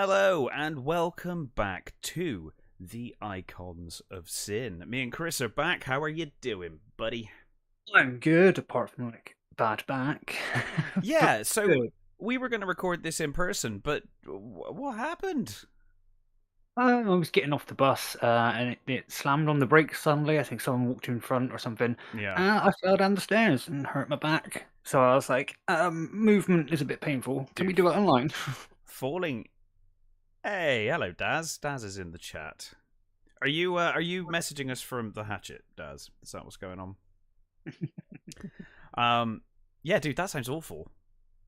Hello and welcome back to the Icons of Sin. Me and Chris are back. How are you doing, buddy? I'm good, apart from like bad back. Yeah, so Good. we were going to record this in person, but what happened? I was getting off the bus and it slammed on the brakes suddenly. I think someone walked in front or something. Yeah. I fell down the stairs and hurt my back. So I was like, movement is a bit painful. Can we Dude, do it online? falling. Hey, hello, Daz. Daz is in the chat. Are you messaging us from the hatchet, Daz? Is that what's going on? Yeah, dude, that sounds awful.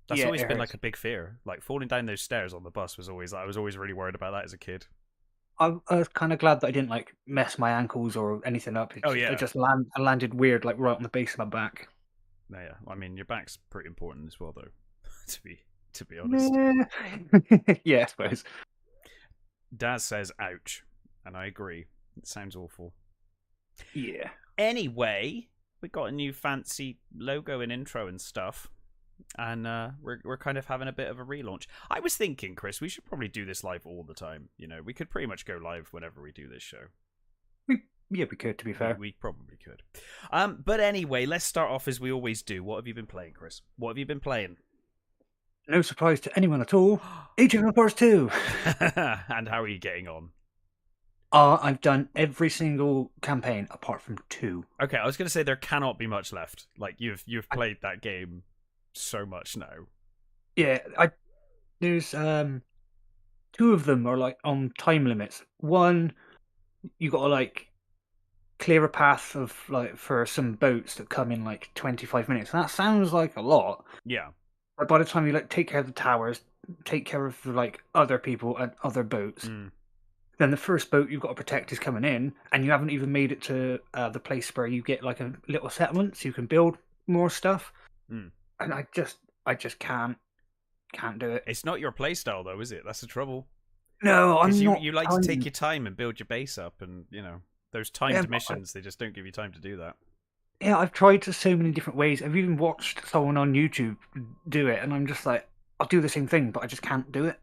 That's Yeah, always it been hurts. like a big fear. Like falling down those stairs on the bus was always I was always really worried about that as a kid. I was kind of glad that I didn't like mess my ankles or anything up. Oh I yeah. just landed weird, like right on the base of my back. No, yeah. I mean, your back's pretty important as well, though. to be honest. Nah. Yeah, I suppose. Daz says, "Ouch," and I agree. It sounds awful. Yeah. Anyway, we got a new fancy logo and intro and stuff, and we're kind of having a bit of a relaunch. I was thinking, Chris, we should probably do this live all the time. You know, we could pretty much go live whenever we do this show. We could, to be fair. We probably could. But anyway, let's start off as we always do. What have you been playing, Chris? What have you been playing? No surprise to anyone at all. Age of Empires 2. And how are you getting on? I've done every single campaign apart from 2. Okay, I was going to say there cannot be much left. Like you've played that game so much now. Yeah, there's 2 of them are like on time limits. One, you got to like clear a path of like for some boats that come in like 25 minutes. That sounds like a lot, Yeah. but by the time you like take care of the towers, take care of like other people and other boats, then the first boat you've got to protect is coming in, and you haven't even made it to the place where you get like a little settlement, so you can build more stuff. Mm. And I just can't do it. It's not your playstyle though, is it? That's the trouble. No, I'm Because not. you like to take your time and build your base up, and you know those Yeah, timed missions. They just don't give you time to do that. yeah, I've tried to so many different ways. I've even watched someone on YouTube do it, and I'm just like, I'll do the same thing, but I just can't do it.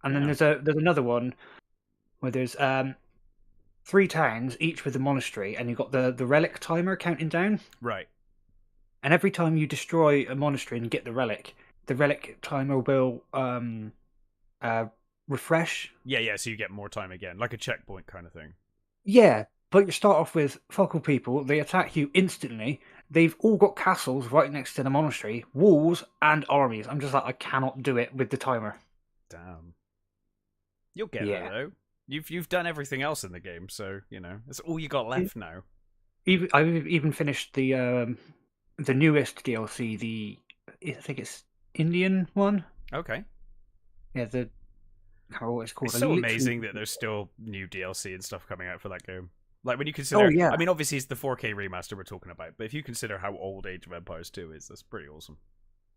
And then Yeah. there's another one where there's 3 towns, each with a monastery, and you've got the relic timer counting down. Right. And every time you destroy a monastery and get the relic timer will refresh. Yeah. So you get more time again, like a checkpoint kind of thing. Yeah, but you start off with focal people. They attack you instantly. They've all got castles right next to the monastery, walls, and armies. I'm just like, I cannot do it with the timer. Damn. You'll get Yeah. there though. You've done everything else in the game, so you know that's all you got left now. I've even finished the newest DLC. I think it's Indian one. Okay. Yeah, I can't remember what it's called. It's so amazing that there's still new DLC and stuff coming out for that game. Like when you consider, Oh, yeah. I mean, obviously it's the 4K remaster we're talking about, but if you consider how old Age of Empires 2 is, that's pretty awesome.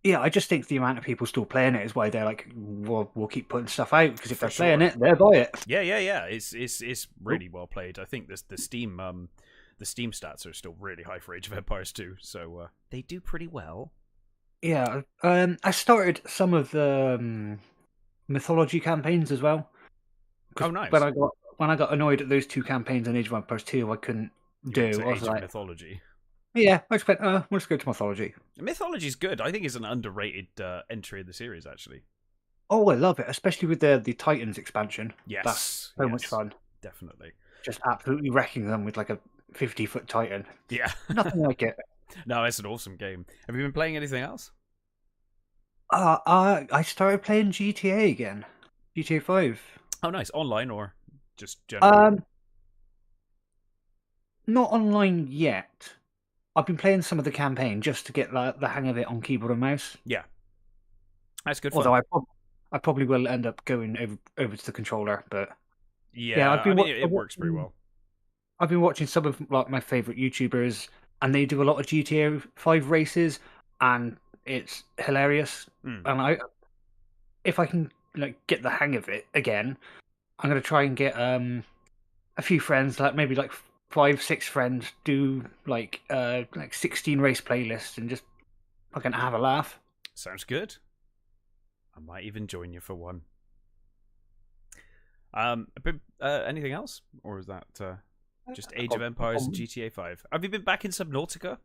Yeah, I just think the amount of people still playing it is why they're like, we'll keep putting stuff out, because if For they're playing sure. it, they'll buy it. Yeah. It's really well played. I think the Steam stats are still really high for Age of Empires 2, so they do pretty well. Yeah, I started some of the mythology campaigns as well. Oh, nice. When I got annoyed at those 2 campaigns in Age of Empires 2, I couldn't do. To I was Age of like, Mythology. yeah, I just went, we'll just go to mythology. Mythology's good. I think it's an underrated entry in the series, actually. Oh, I love it, especially with the Titans expansion. Yes, That's so much fun. Definitely. Just absolutely wrecking them with like a 50-foot Titan. Yeah. Nothing like it. No, it's an awesome game. Have you been playing anything else? I started playing GTA again. GTA 5. Oh, nice. Online or just generally? Not online yet. I've been playing some of the campaign just to get the hang of it on keyboard and mouse. Yeah. That's good fun. Although I probably will end up going over to the controller, but yeah, it works pretty well. I've been watching some of like my favorite YouTubers, and they do a lot of GTA 5 races, and it's hilarious. And if I can like get the hang of it again, I'm gonna try and get a few friends, like maybe like 5-6 friends, do like 16 race playlists and just fucking have a laugh. Sounds good. I might even join you for one. Anything else, or is that just Age of got- Empires and GTA 5? Have you been back in Subnautica?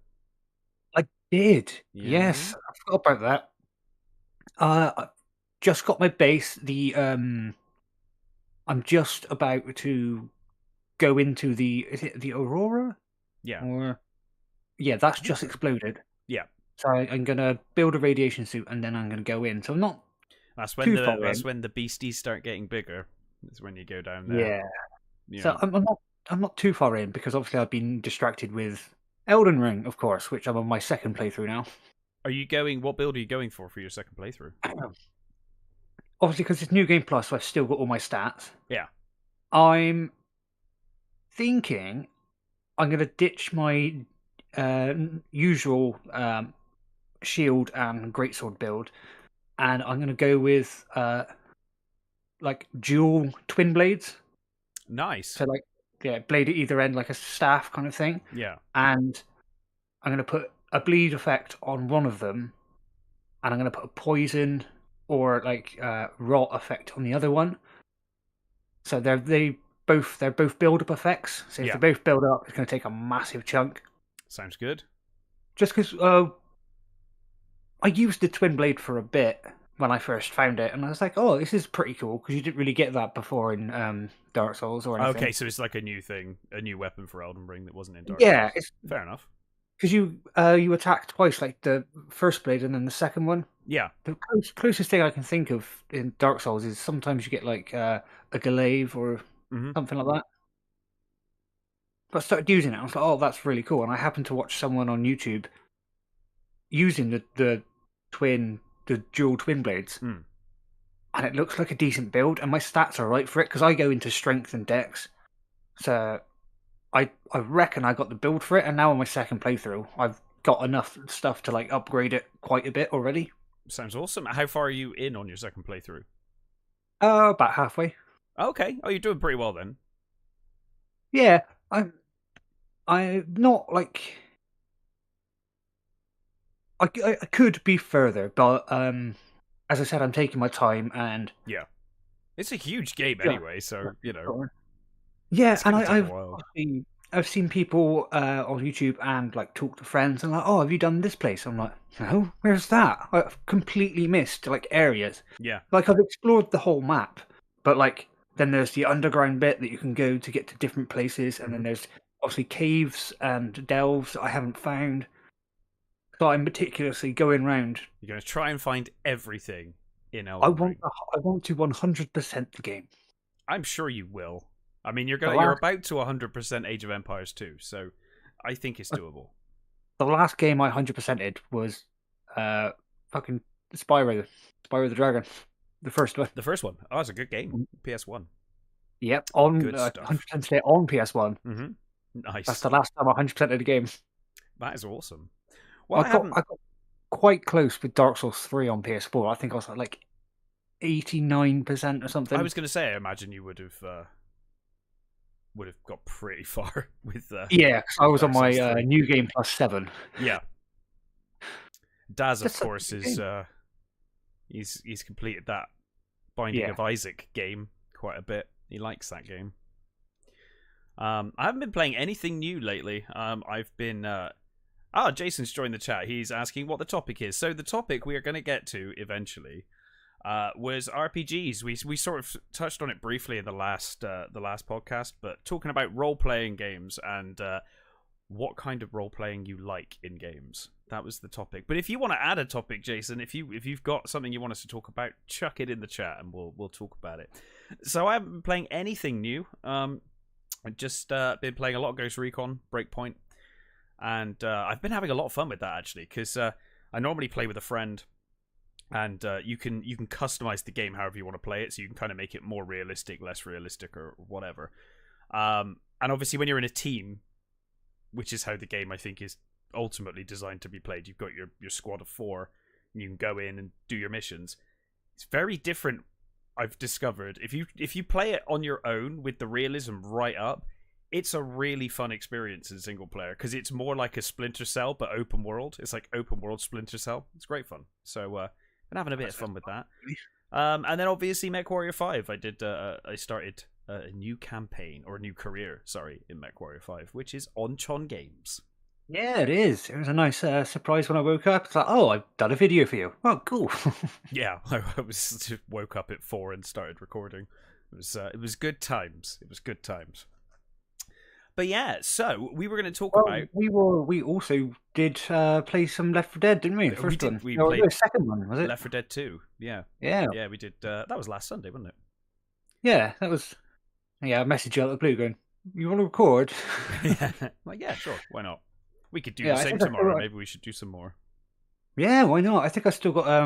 I did. Yeah. Yes, I forgot about that. I just got my base. I'm just about to go into the. Is it the Aurora? Yeah. Or yeah, that's I think just so. exploded. Yeah. So I'm gonna build a radiation suit and then I'm gonna go in. So I'm not too far in. That's when the beasties start getting bigger. That's when you go down there. Yeah. You So know. I'm not too far in because obviously I've been distracted with Elden Ring, of course, which I'm on my second playthrough now. Are you going? What build are you going for your second playthrough? Obviously, because it's New Game Plus, so I've still got all my stats. Yeah. I'm thinking I'm going to ditch my usual shield and greatsword build, and I'm going to go with like dual twin blades. Nice. So like yeah, blade at either end, like a staff kind of thing. Yeah. And I'm going to put a bleed effect on one of them, and I'm going to put a poison or like rot effect on the other one. So they're both build up effects. So if Yeah. they both build up, it's going to take a massive chunk. Sounds good. Just because I used the twin blade for a bit when I first found it, and I was like, "Oh, this is pretty cool," because you didn't really get that before in Dark Souls or anything. Okay, so it's like a new thing, a new weapon for Elden Ring that wasn't in Dark Yeah, Souls. Fair enough. because you attack twice, like the first blade and then the second one. Yeah. The closest thing I can think of in Dark Souls is sometimes you get like a glaive or Mm-hmm. something like that. But I started using it. I was like, "Oh, that's really cool!" And I happened to watch someone on YouTube using the dual twin blades, Mm. and it looks like a decent build. And my stats are right for it because I go into strength and dex, so I reckon I got the build for it. And now on my second playthrough, I've got enough stuff to like upgrade it quite a bit already. Sounds awesome. How far are you in on your second playthrough? About halfway. Okay. Oh, you're doing pretty well then. Yeah, I'm not like I could be further, but as I said, I'm taking my time and Yeah. It's a huge game yeah, anyway, so, you know, yeah, it's and going to take a while. I've seen people on YouTube and like talk to friends and like, oh, have you done this place? I'm like, no, where's that? I've completely missed like areas. Yeah. Like I've explored the whole map, but like then there's the underground bit that you can go to get to different places, and then there's obviously caves and delves that I haven't found. So I'm meticulously going round. You're going to try and find everything in I Elden Ring. want to 100% the game. I'm sure you will. I mean, you're The about to 100% Age of Empires 2, so I think it's doable. the last game I 100%ed was fucking Spyro the Dragon, the first one. The first one. Oh, it's a good game. PS1. Yep, on Good stuff. 100% stay on PS1. Mm-hmm. Nice. That's the last time I 100%ed the game. That is awesome. Well, I got quite close with Dark Souls 3 on PS4. I think I was at like 89% or something. I was going to say, I imagine you would have got pretty far with. Yeah, because I was on my Souls 3. New Game Plus 7. Yeah. Daz, of That's such a course, good is game. he's completed that Binding of Isaac game quite a bit. He likes that game. I haven't been playing anything new lately. I've been. Jason's joined the chat. He's asking what the topic is. So the topic we are going to get to eventually was RPGs. We sort of touched on it briefly in the last podcast, but talking about role playing games and what kind of role playing you like in games. That was the topic. But if you want to add a topic, Jason, if you've got something you want us to talk about, chuck it in the chat and we'll talk about it. So I haven't been playing anything new. I've just been playing a lot of Ghost Recon Breakpoint, and I've been having a lot of fun with that actually, because I normally play with a friend, and you can customize the game however you want to play it, so you can kind of make it more realistic, less realistic, or whatever. And obviously, when you're in a team, which is how the game I think is ultimately designed to be played, you've got your squad of 4, and you can go in and do your missions. It's very different. I've discovered if you play it on your own with the realism right up, it's a really fun experience in single player, because it's more like a Splinter Cell but open world. It's like open world Splinter Cell. It's great fun. So been having a bit of fun with that. And then obviously MechWarrior 5. I started a new campaign, or a new career, sorry, in MechWarrior 5, which is on Chon Games. Yeah, it is. It was a nice surprise when I woke up. It's like, oh, I've done a video for you. Oh, cool. Yeah, I was woke up at 4 and started recording. It was good times. It was good times. But yeah, so we were going to talk about. We also did play some Left 4 Dead, didn't we? The first one. We played the second one, was it? Left 4 Dead 2. Yeah. Yeah. Yeah, we did. That was last Sunday, wasn't it? Yeah, that was. Yeah, I messaged you out of the blue going, "You want to record?" Yeah. Like, yeah, sure. Why not? We could do the same tomorrow. Maybe we should do some more. Yeah, why not? I think I still got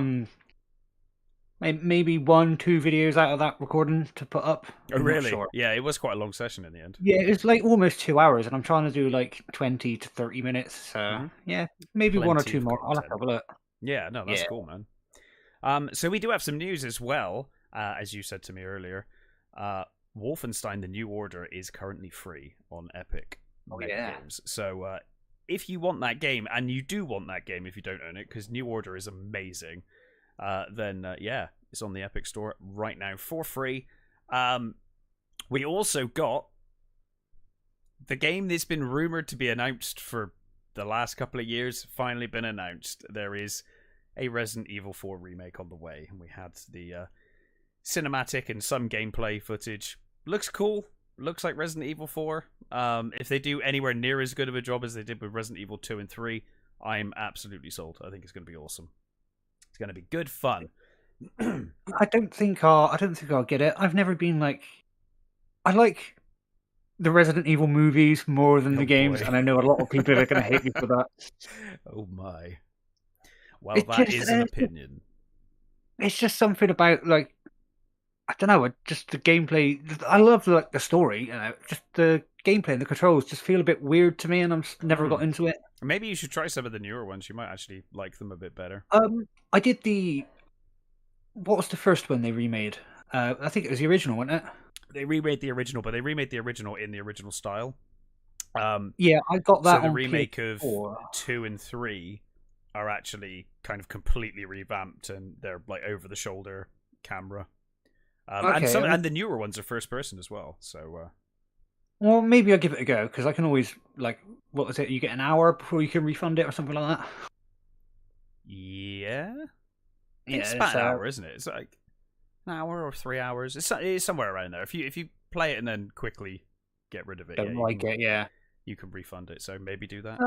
maybe 1-2 videos out of that recording to put up. Oh, really? Sure. Yeah, it was quite a long session in the end. Yeah, it was like almost 2 hours, and I'm trying to do like 20 to 30 minutes. So yeah, maybe Plenty 1 or 2 more. I'll have to have a look. Yeah, no, that's cool, man. So we do have some news as well, as you said to me earlier. Wolfenstein: The New Order is currently free on Epic Games. So if you want that game, and you do want that game if you don't own it, because New Order is amazing, then yeah, it's on the Epic Store right now for free. We also got the game that's been rumored to be announced for the last couple of years, finally been announced. There is a Resident Evil 4 remake on the way, and we had the cinematic and some gameplay footage. Looks cool. Looks like Resident Evil 4. If they do anywhere near as good of a job as they did with Resident Evil 2 and 3, I'm absolutely sold. I think it's going to be awesome. It's going to be good fun. I don't think I'll get it. I've never been like. I like the Resident Evil movies more than the games, and I know a lot of people are going to hate me for that. Oh my! Well, that is an opinion. It's just something about like. I don't know, just the gameplay. I love like the story, just the gameplay and the controls just feel a bit weird to me, and I've never got into it. Maybe you should try some of the newer ones. You might actually like them a bit better. I did what was the first one they remade? I think it was the original, wasn't it? They remade the original, but they remade the original in the original style. Yeah, I got that. So the remake of 2 and 3 are actually kind of completely revamped, and they're like over the shoulder camera. And the newer ones are first person as well. So, well, maybe I'll give it a go, because I can always like, what was it? You get an hour before you can refund it or something like that. Yeah, it's about an hour, isn't it? It's like an hour or 3 hours. It's somewhere around there. If you play it and then quickly get rid of it, you can refund it. So maybe do that.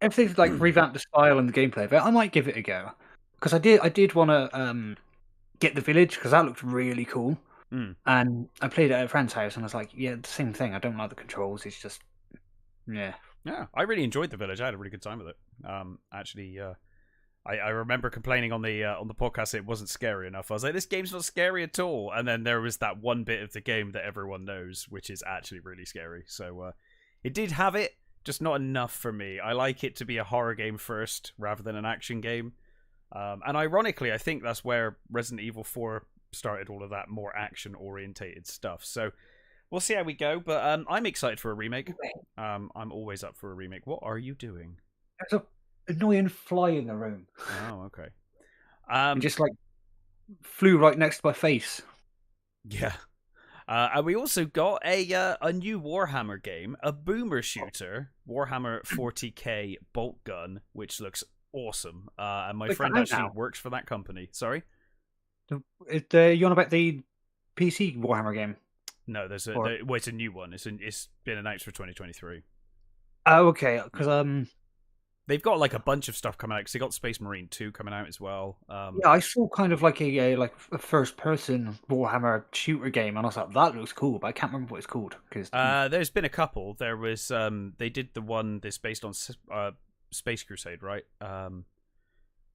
If they've like revamped the style and the gameplay of it, I might give it a go, because I did want to get the village, because that looked really cool. And I played it at a friend's house, and I was like, yeah, the same thing. I don't like the controls. It's just yeah, I really enjoyed the village. I had a really good time with it. Actually, I remember complaining on the podcast it wasn't scary enough. I was like, this game's not scary at all. And then there was that one bit of the game that everyone knows, which is actually really scary. So it did have it, just not enough for me. I like it to be a horror game first rather than an action game. And ironically, I think that's where Resident Evil 4 started all of that more action-orientated stuff. So we'll see how we go, but I'm excited for a remake. I'm always up for a remake. What are you doing? There's an annoying fly in the room. Oh, okay. It just like flew right next to my face. Yeah. And we also got a new Warhammer game, a boomer shooter, Warhammer 40k bolt gun, which looks awesome. And my friend actually works for that company. Sorry? You on about the PC Warhammer game? No, it's a new one. It's been announced for 2023. Oh, okay. Because they've got like a bunch of stuff coming out. Because they got Space Marine 2 coming out as well. Yeah, I saw kind of like a first-person Warhammer shooter game, and I was like, that looks cool, but I can't remember what it's called. Cause there's been a couple. There was they did the one that's based on Space Crusade, right? It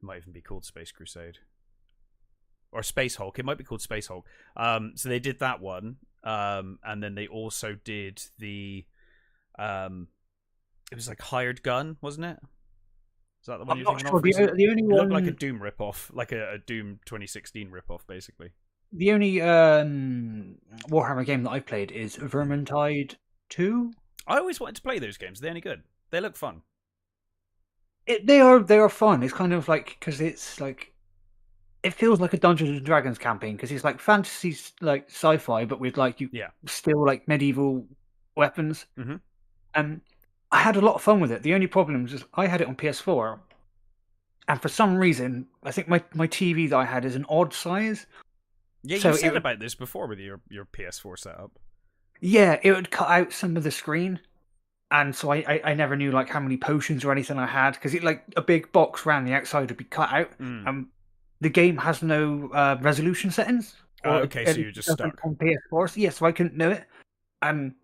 might even be called Space Crusade. Or Space Hulk. It might be called Space Hulk. So they did that one. And then they also did the it was like Hired Gun, wasn't it? Is that the one you're thinking of? The only one... It looked like a Doom ripoff, like a Doom 2016 ripoff, basically. The only Warhammer game that I played is Vermintide 2. I always wanted to play those games. They're any good. They look fun. They are fun. It's kind of like, because it's like it feels like a Dungeons and Dragons campaign because it's like fantasy, like sci-fi, but with like you still like medieval weapons. Mm-hmm. And I had a lot of fun with it. The only problem is I had it on PS4, and for some reason, I think my TV that I had is an odd size. Yeah, you said about this before with your PS4 setup. Yeah, it would cut out some of the screen, and so I never knew like how many potions or anything I had because it like a big box around the outside would be cut out. The game has no resolution settings. Okay, so you're just stuck on PS4. So I couldn't know it, and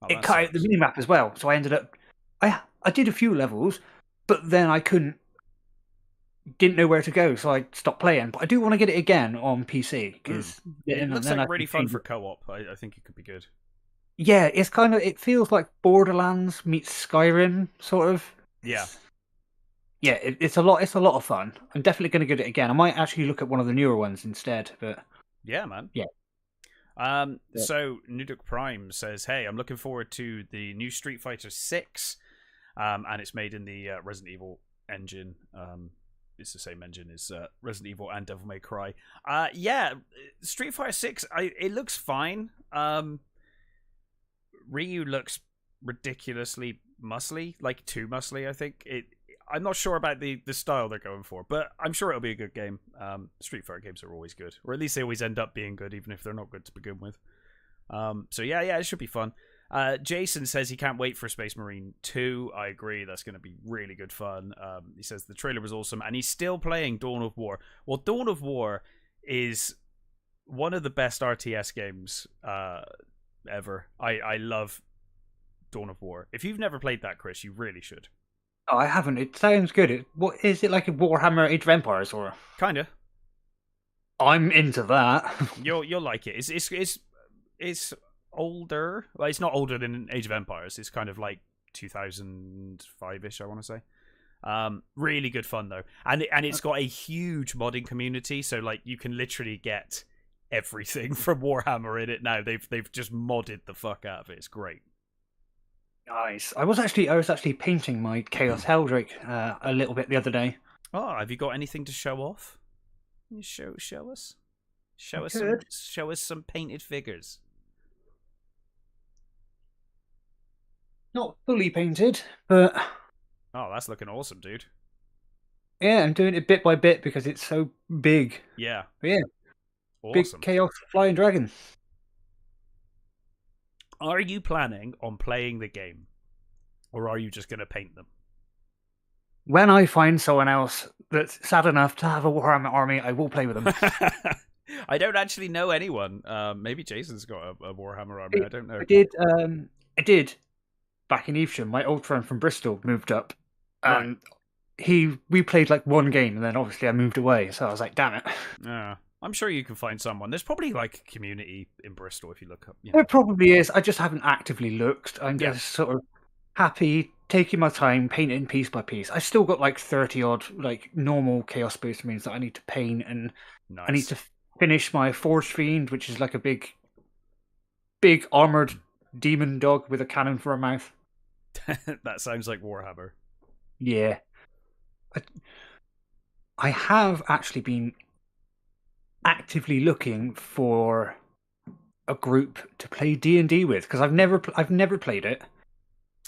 it cut out the minimap as well. So I ended up I did a few levels, but then I didn't know where to go, so I stopped playing. But I do want to get it again on PC because it looks like really fun for co-op. I think it could be good. Yeah, it's kind of, it feels like Borderlands meets Skyrim, sort of. Yeah. Yeah, it's a lot of fun. I'm definitely going to get it again. I might actually look at one of the newer ones instead, but yeah, man. Yeah. So Nuduk Prime says, "Hey, I'm looking forward to the new Street Fighter 6, and it's made in the Resident Evil engine. It's the same engine as Resident Evil and Devil May Cry. Yeah, Street Fighter 6. It looks fine. Ryu looks ridiculously muscly, like too muscly. I think I'm not sure about the style they're going for, but I'm sure it'll be a good game. Street Fighter games are always good, or at least they always end up being good, even if they're not good to begin with. So yeah, it should be fun. Jason says he can't wait for Space Marine 2. I agree, that's going to be really good fun. He says the trailer was awesome, and he's still playing Dawn of War. Well, Dawn of War is one of the best RTS games ever. I love Dawn of War. If you've never played that, Chris, you really should. Oh, I haven't. It sounds good. What is it, like a Warhammer Age of Empires or? Kinda. I'm into that. You'll like it. It's older. Well, it's not older than Age of Empires. It's kind of like 2005-ish, I want to say. Really good fun though, and it's got a huge modding community. So like you can literally get everything from Warhammer in it now. They've just modded the fuck out of it. It's great. Nice. I was actually painting my Chaos Helldrake a little bit the other day. Oh, have you got anything to show off? Can you show us? Show us some painted figures. Not fully painted, but oh, that's looking awesome, dude. Yeah, I'm doing it bit by bit because it's so big. Yeah. But yeah. Awesome. Big Chaos Flying Dragon. Are you planning on playing the game, or are you just going to paint them? When I find someone else that's sad enough to have a Warhammer army, I will play with them. I don't actually know anyone. Maybe Jason's got a Warhammer army. I don't know. I did. Back in Evesham, my old friend from Bristol moved up. Right. We played like one game, and then obviously I moved away. So I was like, damn it. Yeah. I'm sure you can find someone. There's probably like a community in Bristol if you look up. There probably is. I just haven't actively looked. I'm just sort of happy, taking my time, painting piece by piece. I've still got like 30 odd like normal Chaos Space Marines that I need to paint, and I need to finish my Forge Fiend, which is like a big armored demon dog with a cannon for a mouth. That sounds like Warhammer. Yeah. I have actually been actively looking for a group to play D&D with because I've never played it.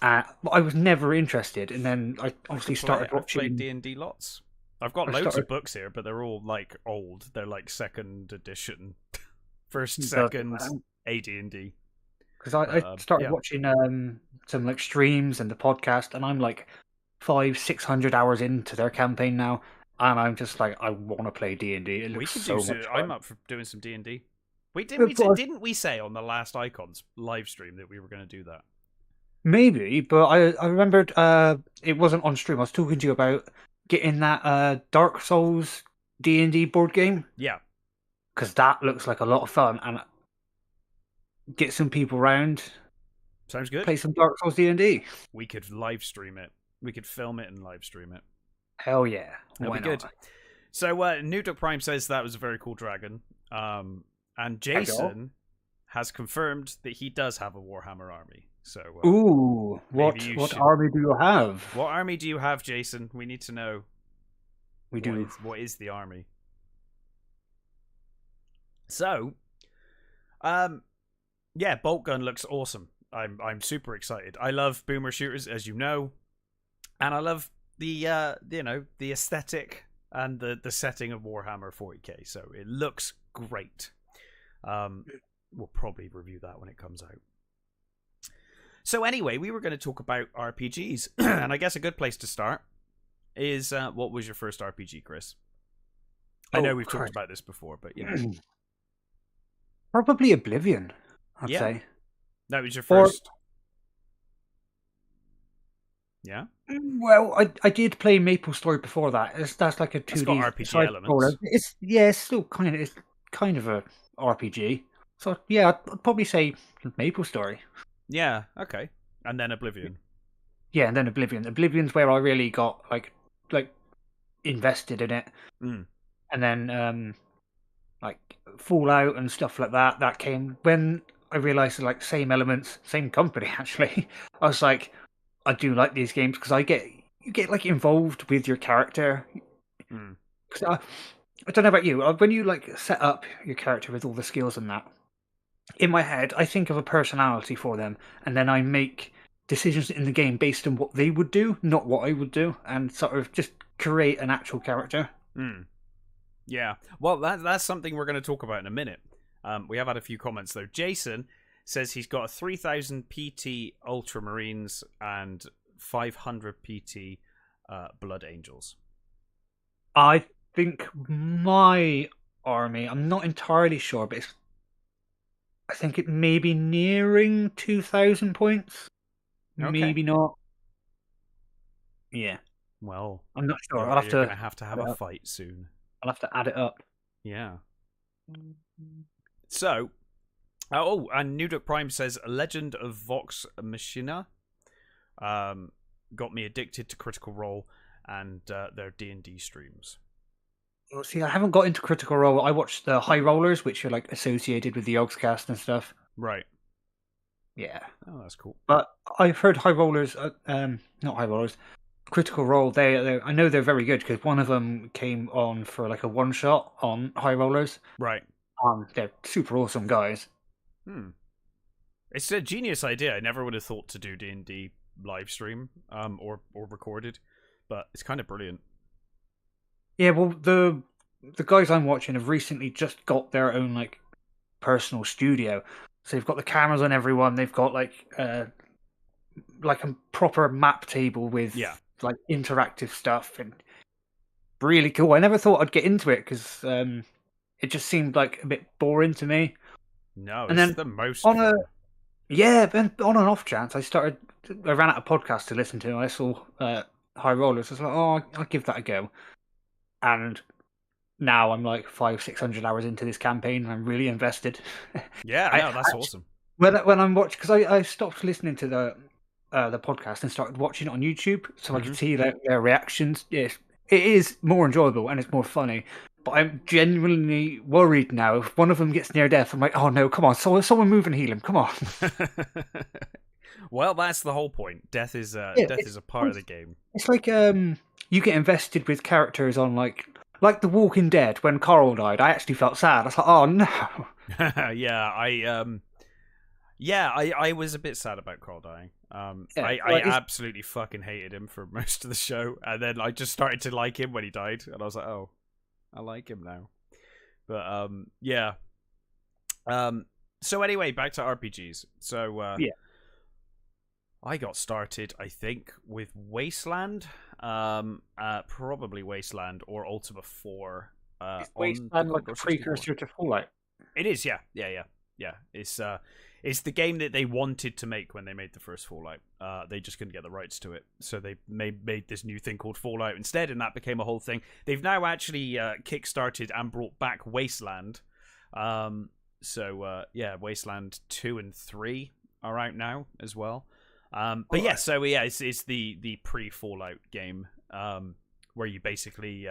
I was never interested, and then I obviously started watching. I've played D&D lots. I've got loads of books here, but they're all like old. They're like second edition, first, second AD&D. Because I started watching some like streams and the podcast, and I'm like 500-600 hours into their campaign now. And I'm just like, I want to play D&D. It looks so much fun. I'm up for doing some D&D. Didn't we say on the last Icons live stream that we were going to do that? Maybe, but I remembered it wasn't on stream. I was talking to you about getting that Dark Souls D&D board game. Yeah. Because that looks like a lot of fun. And get some people around. Sounds good. Play some Dark Souls D&D. We could live stream it. We could film it and live stream it. Hell yeah. That'd be good. So, Nuduk Prime says that was a very cool dragon. And Jason has confirmed that he does have a Warhammer army. So, what army do you have? What army do you have, Jason? We need to know. We do. What is the army? So, yeah, Bolt Gun looks awesome. I'm super excited. I love boomer shooters, as you know, and I love the the aesthetic and the setting of Warhammer 40k. So it looks great. We'll probably review that when it comes out. So anyway, we were going to talk about RPGs, and I guess a good place to start is what was your first RPG, Chris? I know we've talked about this before, but probably Oblivion. I'd say that was your first. Yeah. Well, I did play MapleStory before that. That's like a 2D RPG elements. It's still kind of a RPG. So yeah, I'd probably say MapleStory. Yeah. Okay. And then Oblivion. Yeah, and then Oblivion. Oblivion's where I really got like invested in it. Mm. And then like Fallout and stuff like that. That came when I realized like same elements, same company actually. I was like, I do like these games because you get like involved with your character. Because I don't know about you, when you like set up your character with all the skills and that, in my head I think of a personality for them, and then I make decisions in the game based on what they would do, not what I would do, and sort of just create an actual character. Yeah, well, that's something we're going to talk about in a minute. We have had a few comments though. Jason says he's got a 3000 PT Ultramarines and 500 PT Blood Angels. I think my army, I'm not entirely sure, but I think it may be nearing 2000 points. Okay. Maybe not. Yeah. Well, I'm not sure. I'll have to have a fight soon. I'll have to add it up. Yeah. So, and Nuduk Prime says Legend of Vox Machina got me addicted to Critical Role and their D&D streams. Well, see, I haven't got into Critical Role. I watched the High Rollers, which are like associated with the Yogscast and stuff. Right. Yeah. Oh, that's cool. But I've heard High Rollers, not High Rollers, Critical Role. I know they're very good because one of them came on for like a one shot on High Rollers. Right. They're super awesome guys. It's a genius idea. I never would have thought to do D&D live stream or recorded, but it's kind of brilliant. Yeah, well, the guys I'm watching have recently just got their own like personal studio, so they've got the cameras on everyone. They've got like a proper map table with like interactive stuff, and really cool. I never thought I'd get into it because it just seemed like a bit boring to me. No, and it's the most fun. Then on an off chance, I ran out of podcasts to listen to, and I saw High Rollers. I was like, oh, I'll give that a go. And now I'm like 500-600 hours into this campaign, and I'm really invested. Yeah, that's awesome. When I'm watching, because I stopped listening to the podcast and started watching it on YouTube, so I could see their reactions. Yes, it is more enjoyable and it's more funny. But I'm genuinely worried now. If one of them gets near death, I'm like, oh no, come on, someone move and heal him. Come on. Well, that's the whole point. Death is a part of the game. It's like you get invested with characters on like The Walking Dead. When Carl died, I actually felt sad. I was like, oh no. I was a bit sad about Carl dying. I absolutely fucking hated him for most of the show, and then I just started to like him when he died, and I was like, oh, I like him now. But so anyway, back to RPGs. So I got started, I think, with Wasteland, probably Wasteland or Ultima 4. Is Wasteland like a precursor to Fallout? It is, yeah. It's the game that they wanted to make when they made the first Fallout. They just couldn't get the rights to it, so they made this new thing called Fallout instead, and that became a whole thing. They've now actually kickstarted and brought back Wasteland. Wasteland 2 and 3 are out now as well. It's the pre-Fallout game, where you basically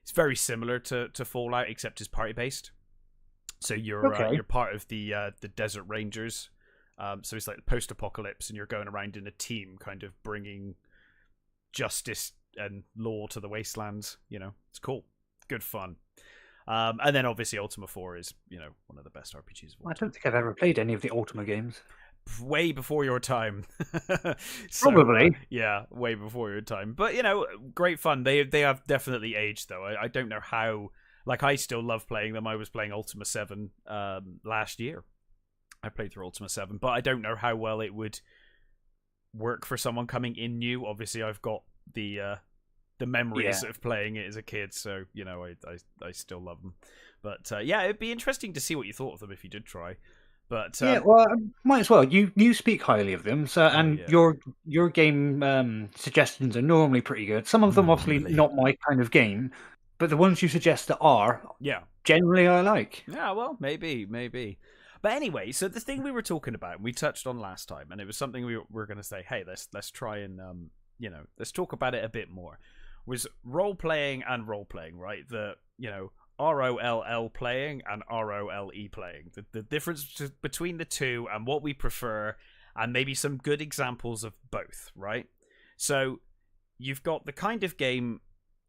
it's very similar to Fallout, except it's party based. So you're part of the Desert Rangers. So it's like post-apocalypse, and you're going around in a team, kind of bringing justice and law to the wastelands. You know, it's cool, good fun. And then obviously Ultima 4 is, one of the best RPGs of all I time. don't think I've ever played any of the Ultima games. Way before your time. So, Probably. yeah, way before your time. But, great fun. They have definitely aged, though. I don't know how... Like, I still love playing them. I was playing Ultima 7 last year. I played through Ultima 7, but I don't know how well it would work for someone coming in new. Obviously, I've got the memories of playing it as a kid, so I still love them. But it'd be interesting to see what you thought of them if you did try. But well, might as well. You speak highly of them, so and your game suggestions are normally pretty good. Some of them obviously not my kind of game, but the ones you suggest that are generally I like. Yeah, well, maybe. But anyway, so the thing we were talking about, and we touched on last time, and it was something we were going to say, hey, let's try and let's talk about it a bit more. Was role playing and role playing, right? The ROLL playing and ROLE playing. The difference between the two and what we prefer, and maybe some good examples of both, right? So you've got the kind of game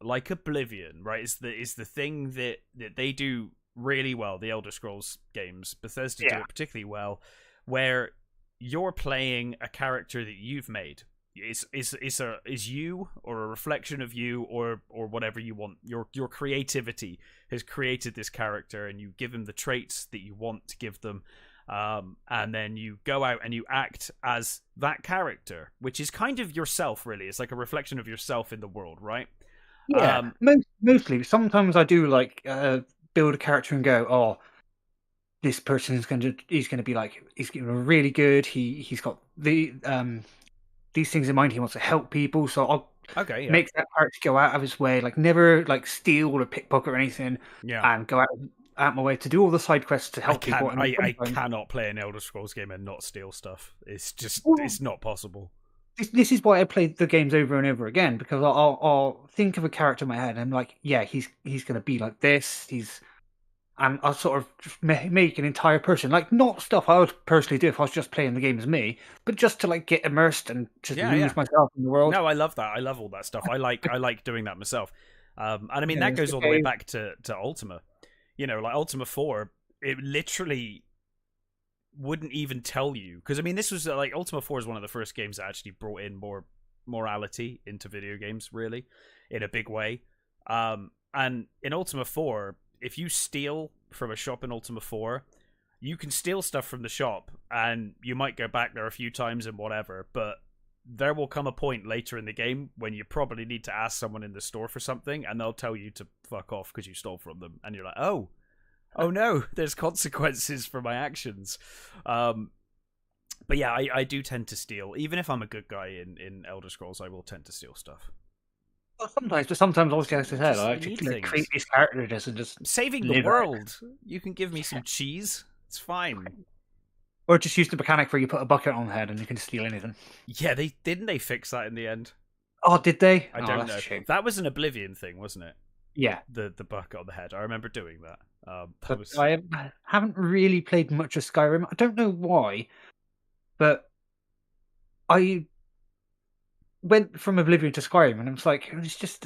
like Oblivion, right? Is the thing that they do really well. The Elder Scrolls games, Bethesda do it particularly well, where you're playing a character that you've made. Is you or a reflection of you or whatever you want. Your creativity has created this character, and you give them the traits that you want to give them, and then you go out and you act as that character, which is kind of yourself, really. It's like a reflection of yourself in the world, right? Yeah, mostly. Sometimes I do build a character and go, oh, this person he's going to be like, he's really good. He's got these things in mind. He wants to help people, so I'll make that character go out of his way, like never steal or pickpocket or anything, and go out my way to do all the side quests to help people. And I cannot play an Elder Scrolls game and not steal stuff. It's just it's not possible. This is why I play the games over and over again, because I'll think of a character in my head and I'm like, yeah, he's going to be like this. And I'll sort of just make an entire person, like not stuff I would personally do if I was just playing the game as me, but just to get immersed and just lose myself in the world. No, I love that. I love all that stuff. I like doing that myself. And I mean that goes all the way back to Ultima. Like Ultima 4, it literally wouldn't even tell you, because I mean this was Ultima 4 is one of the first games that actually brought in more morality into video games, really, in a big way. And in Ultima 4, if you steal from a shop in Ultima 4, you can steal stuff from the shop, and you might go back there a few times and whatever, but there will come a point later in the game when you probably need to ask someone in the store for something, and they'll tell you to fuck off because you stole from them, and you're like, oh no, there's consequences for my actions. But yeah, I do tend to steal. Even if I'm a good guy in Elder Scrolls, I will tend to steal stuff. Well, sometimes obviously, as I said, I actually create these characters and just saving the world. You can give me some cheese. It's fine. Or just use the mechanic where you put a bucket on the head and you can steal anything. Yeah, they fix that in the end? Oh, did they? I don't know. That was an Oblivion thing, wasn't it? Yeah, the bucket on the head. I remember doing that. I haven't really played much of Skyrim. I don't know why, but I went from Oblivion to Skyrim, and it's just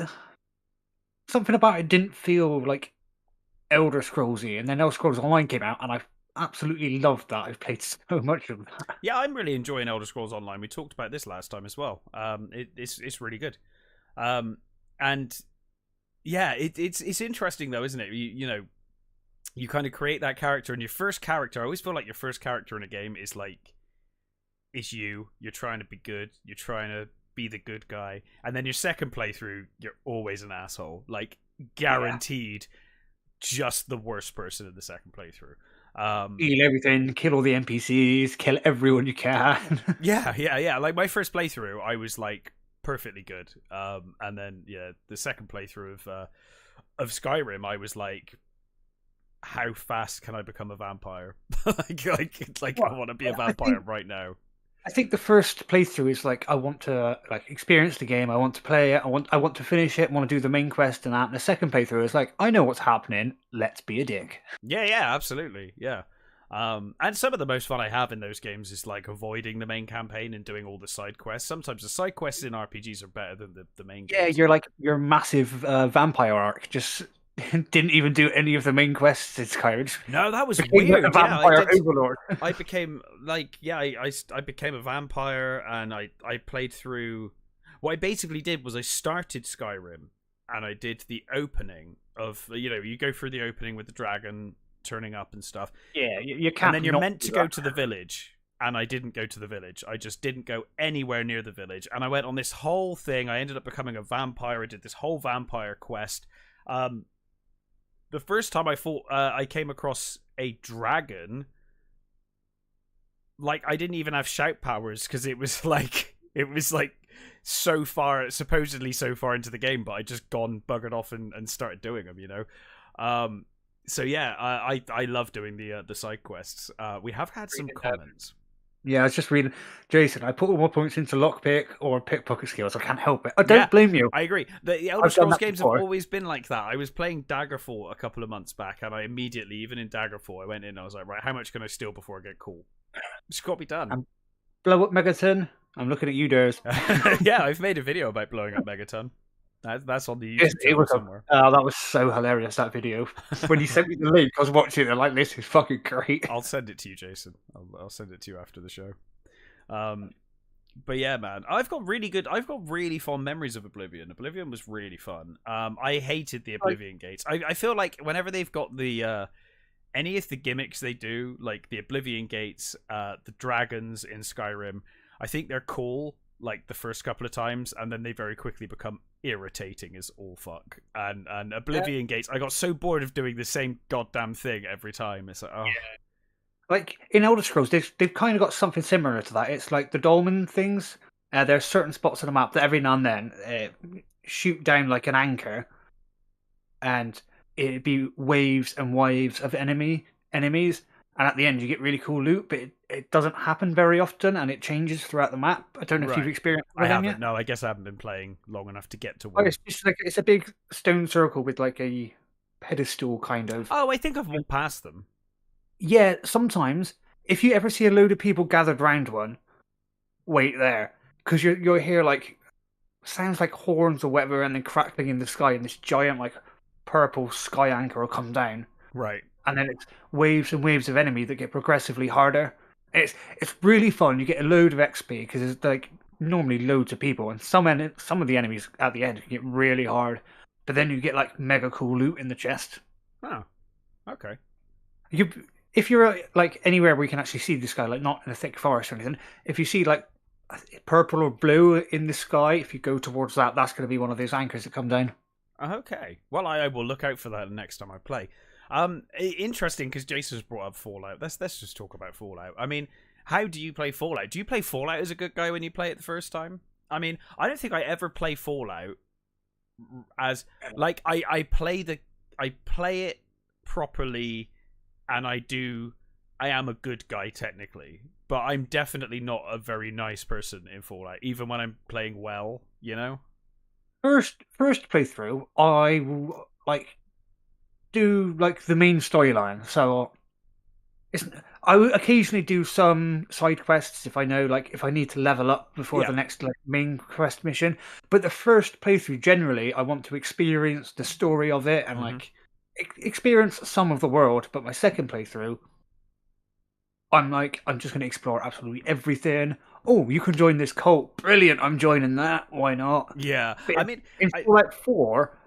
something about it didn't feel like Elder Scrollsy. And then Elder Scrolls Online came out, and I absolutely loved that. I've played so much of that. Yeah, I'm really enjoying Elder Scrolls Online. We talked about this last time as well. It's really good. And yeah, it's interesting though, isn't it? You kind of create that character, and your first character, I always feel like your first character in a game is you. You're trying to be good. You're trying to be the good guy. And then your second playthrough, you're always an asshole. Guaranteed just the worst person in the second playthrough. Steal everything, kill all the NPCs, kill everyone you can. Yeah. Like my first playthrough, I was perfectly good. And then the second playthrough of Skyrim, I was like, how fast can I become a vampire? I want to be a vampire right now. I think the first playthrough is I want to experience the game, I want to play it, I want to finish it, I want to do the main quest and that. And the second playthrough is I know what's happening, let's be a dick. Yeah, absolutely. Yeah. And some of the most fun I have in those games is avoiding the main campaign and doing all the side quests. Sometimes the side quests in RPGs are better than the main games. Yeah, you're your massive vampire arc. Just didn't even do any of the main quests in Skyrim. Just No, that was became like a weird. Yeah, I vampire did. overlord. I became like, yeah, I became a vampire, and I played through. What I basically did was I started Skyrim, and I did the opening of, you go through the opening with the dragon turning up and stuff, Yeah, you and can't. then you're not meant do to go that. to the village. And I didn't go to the village. I just didn't go anywhere near the village. And I went on this whole thing. I ended up becoming a vampire. I did this whole vampire quest. The first time I fought, I came across a dragon. Like, I didn't even have shout powers because it was like so far, supposedly so far into the game, but I just gone buggered off and started doing them. So yeah, I love doing the side quests. We have had some comments. Yeah, I was just reading, Jason. I put all my points into lockpick or pickpocket skills. I can't help it. I don't blame you. I agree. The Elder I've done Scrolls that games have before. always been like that. I was playing Daggerfall a couple of months back, and I immediately, even in Daggerfall, I went in and I was like, right, how much can I steal before I get cool? It's got to be done. Blow up Megaton. I'm looking at you, Durs. Yeah, I've made a video about blowing up Megaton. That's on the YouTube It channel was somewhere. that was so hilarious, that video. When you sent me the link, I was watching it like, this is fucking great. I'll send it to you, Jason. I'll send it to you after the show. But yeah, man, I've got really fond memories of Oblivion. Oblivion was really fun. I hated the Oblivion gates. I feel like whenever they've got the any of the gimmicks they do, like the Oblivion gates, the dragons in Skyrim, I think they're cool, like the first couple of times, and then they very quickly become irritating as all fuck. And Oblivion gates, I got so bored of doing the same goddamn thing every time. It's like, oh. Yeah. Like in Elder Scrolls, they've kind of got something similar to that. It's like the dolmen things. There are certain spots on the map that every now and then shoot down like an anchor, and it'd be waves and waves of enemies. And at the end, you get really cool loot, but it doesn't happen very often, and it changes throughout the map. I don't know if you've experienced that. I haven't. Yet. No, I guess I haven't been playing long enough to get to Oh, one. it's just like it's a big stone circle with like a pedestal kind of. Oh, I think I've walked past them. Yeah, sometimes if you ever see a load of people gathered round one, wait there, because you'll hear like sounds like horns or whatever, and then crackling in the sky, and this giant like purple sky anchor will come down. Right. And then it's waves and waves of enemy that get progressively harder. It's really fun. You get a load of XP because there's like normally loads of people, and some of the enemies at the end get really hard, but then you get like mega cool loot in the chest. Oh, okay. If you're like anywhere where you can actually see the sky, like not in a thick forest or anything, if you see like purple or blue in the sky, if you go towards that, that's going to be one of those anchors that come down. Okay. Well, I will look out for that the next time I play. Interesting, because Jason's brought up Fallout. Let's just talk about Fallout. I mean, how do you play Fallout? Do you play Fallout as a good guy when you play it the first time? I mean, I don't think I ever play Fallout as like I play it properly, and I am a good guy technically, but I'm definitely not a very nice person in Fallout, even when I'm playing well, First playthrough, I will do like the main storyline. So I will occasionally do some side quests if I know, like if I need to level up before the next like main quest mission. But the first playthrough, generally, I want to experience the story of it and like experience some of the world. But my second playthrough, I'm just going to explore absolutely everything. Oh, you can join this cult. Brilliant. I'm joining that. Why not? Yeah. But I mean, in Fallout 4,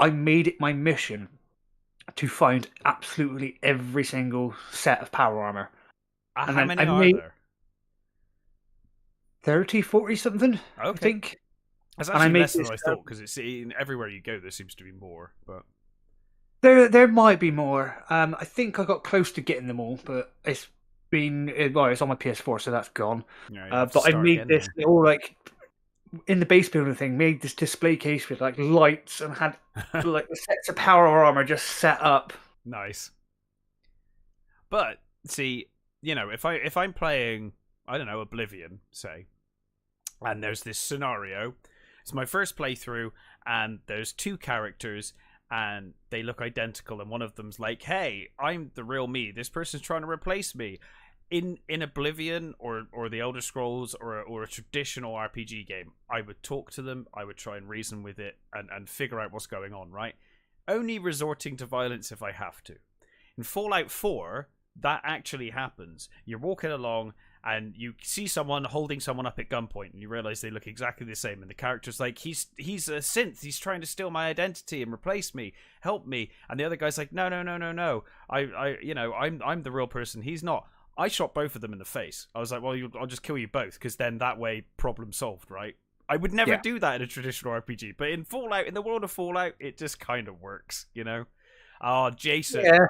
I made it my mission to find absolutely every single set of power armor. How many are there? 30, 40 something, okay. I think. That's actually less than I thought, because it's everywhere you go there seems to be more. But there might be more. I think I got close to getting them all, but it's on my PS4, so that's gone. Yeah, but I made this all like in the base building thing, made this display case with like lights and had like the sets of power armor just set up. Nice. But see, if I'm playing, I don't know, Oblivion, say, and there's this scenario, it's my first playthrough, and there's two characters, and they look identical, and one of them's like, "Hey, I'm the real me. This person's trying to replace me." In Oblivion or the Elder Scrolls or a traditional RPG game, I would talk to them, I would try and reason with it and figure out what's going on, right? only resorting to violence if I have to. In Fallout 4, that actually happens. You're walking along and you see someone holding someone up at gunpoint, and you realize they look exactly the same, and the character's like, he's a synth, he's trying to steal my identity and replace me, help me. And the other guy's like, no, I'm the real person, he's not. I shot both of them in the face. I was like, well, I'll just kill you both, because then that way, problem solved, right? I would never do that in a traditional RPG, but in Fallout, in the world of Fallout, it just kind of works, you know? Oh, Jason. Yeah.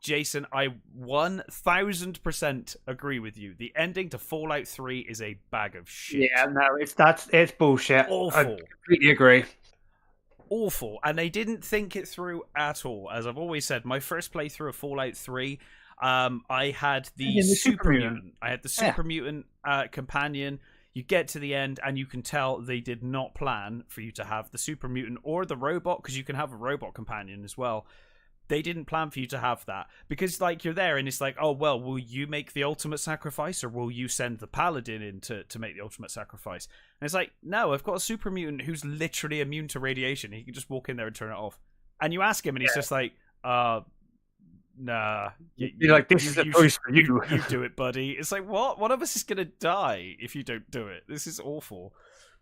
Jason, I 1000% agree with you. The ending to Fallout 3 is a bag of shit. Yeah, no, it's bullshit. Awful. I completely agree. Awful. And they didn't think it through at all. As I've always said, my first playthrough of Fallout 3, I had the super mutant. I had the super mutant companion. You get to the end and you can tell they did not plan for you to have the super mutant or the robot, because you can have a robot companion as well. They didn't plan for you to have that, because like you're there and it's like, oh well, will you make the ultimate sacrifice, or will you send the paladin in to make the ultimate sacrifice? And it's like, no, I've got a super mutant who's literally immune to radiation. He can just walk in there and turn it off. And you ask him and he's just like, nah. You're like, this is a choice for you. You do it, buddy. It's like, what? One of us is gonna die if you don't do it. This is awful.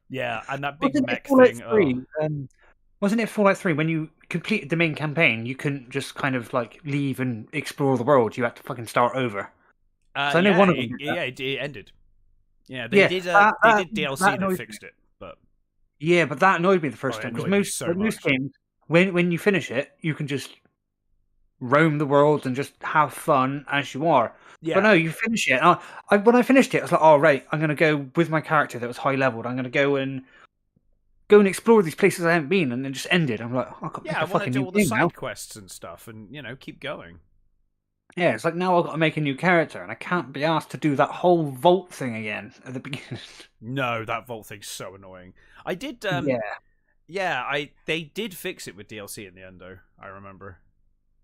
Yeah, and that big mech thing. Wasn't it Fallout 3, when you completed the main campaign, you couldn't just kind of like leave and explore the world? You had to fucking start over. So I know one of them. It ended. Yeah, they did DLC that fixed it, but but that annoyed me the first time, because most games, when you finish it, you can just roam the world and just have fun as you are. Yeah. But no, you finish it. When I finished it, I was like, oh right, I'm going to go with my character that was high leveled. I'm going to go and explore these places I haven't been, and then just ended. I'm like, I want to do all the side quests and stuff, and keep going. Yeah, it's like, now I've got to make a new character, and I can't be asked to do that whole vault thing again at the beginning. No, that vault thing's so annoying. I did. They did fix it with DLC in the end, though. I remember.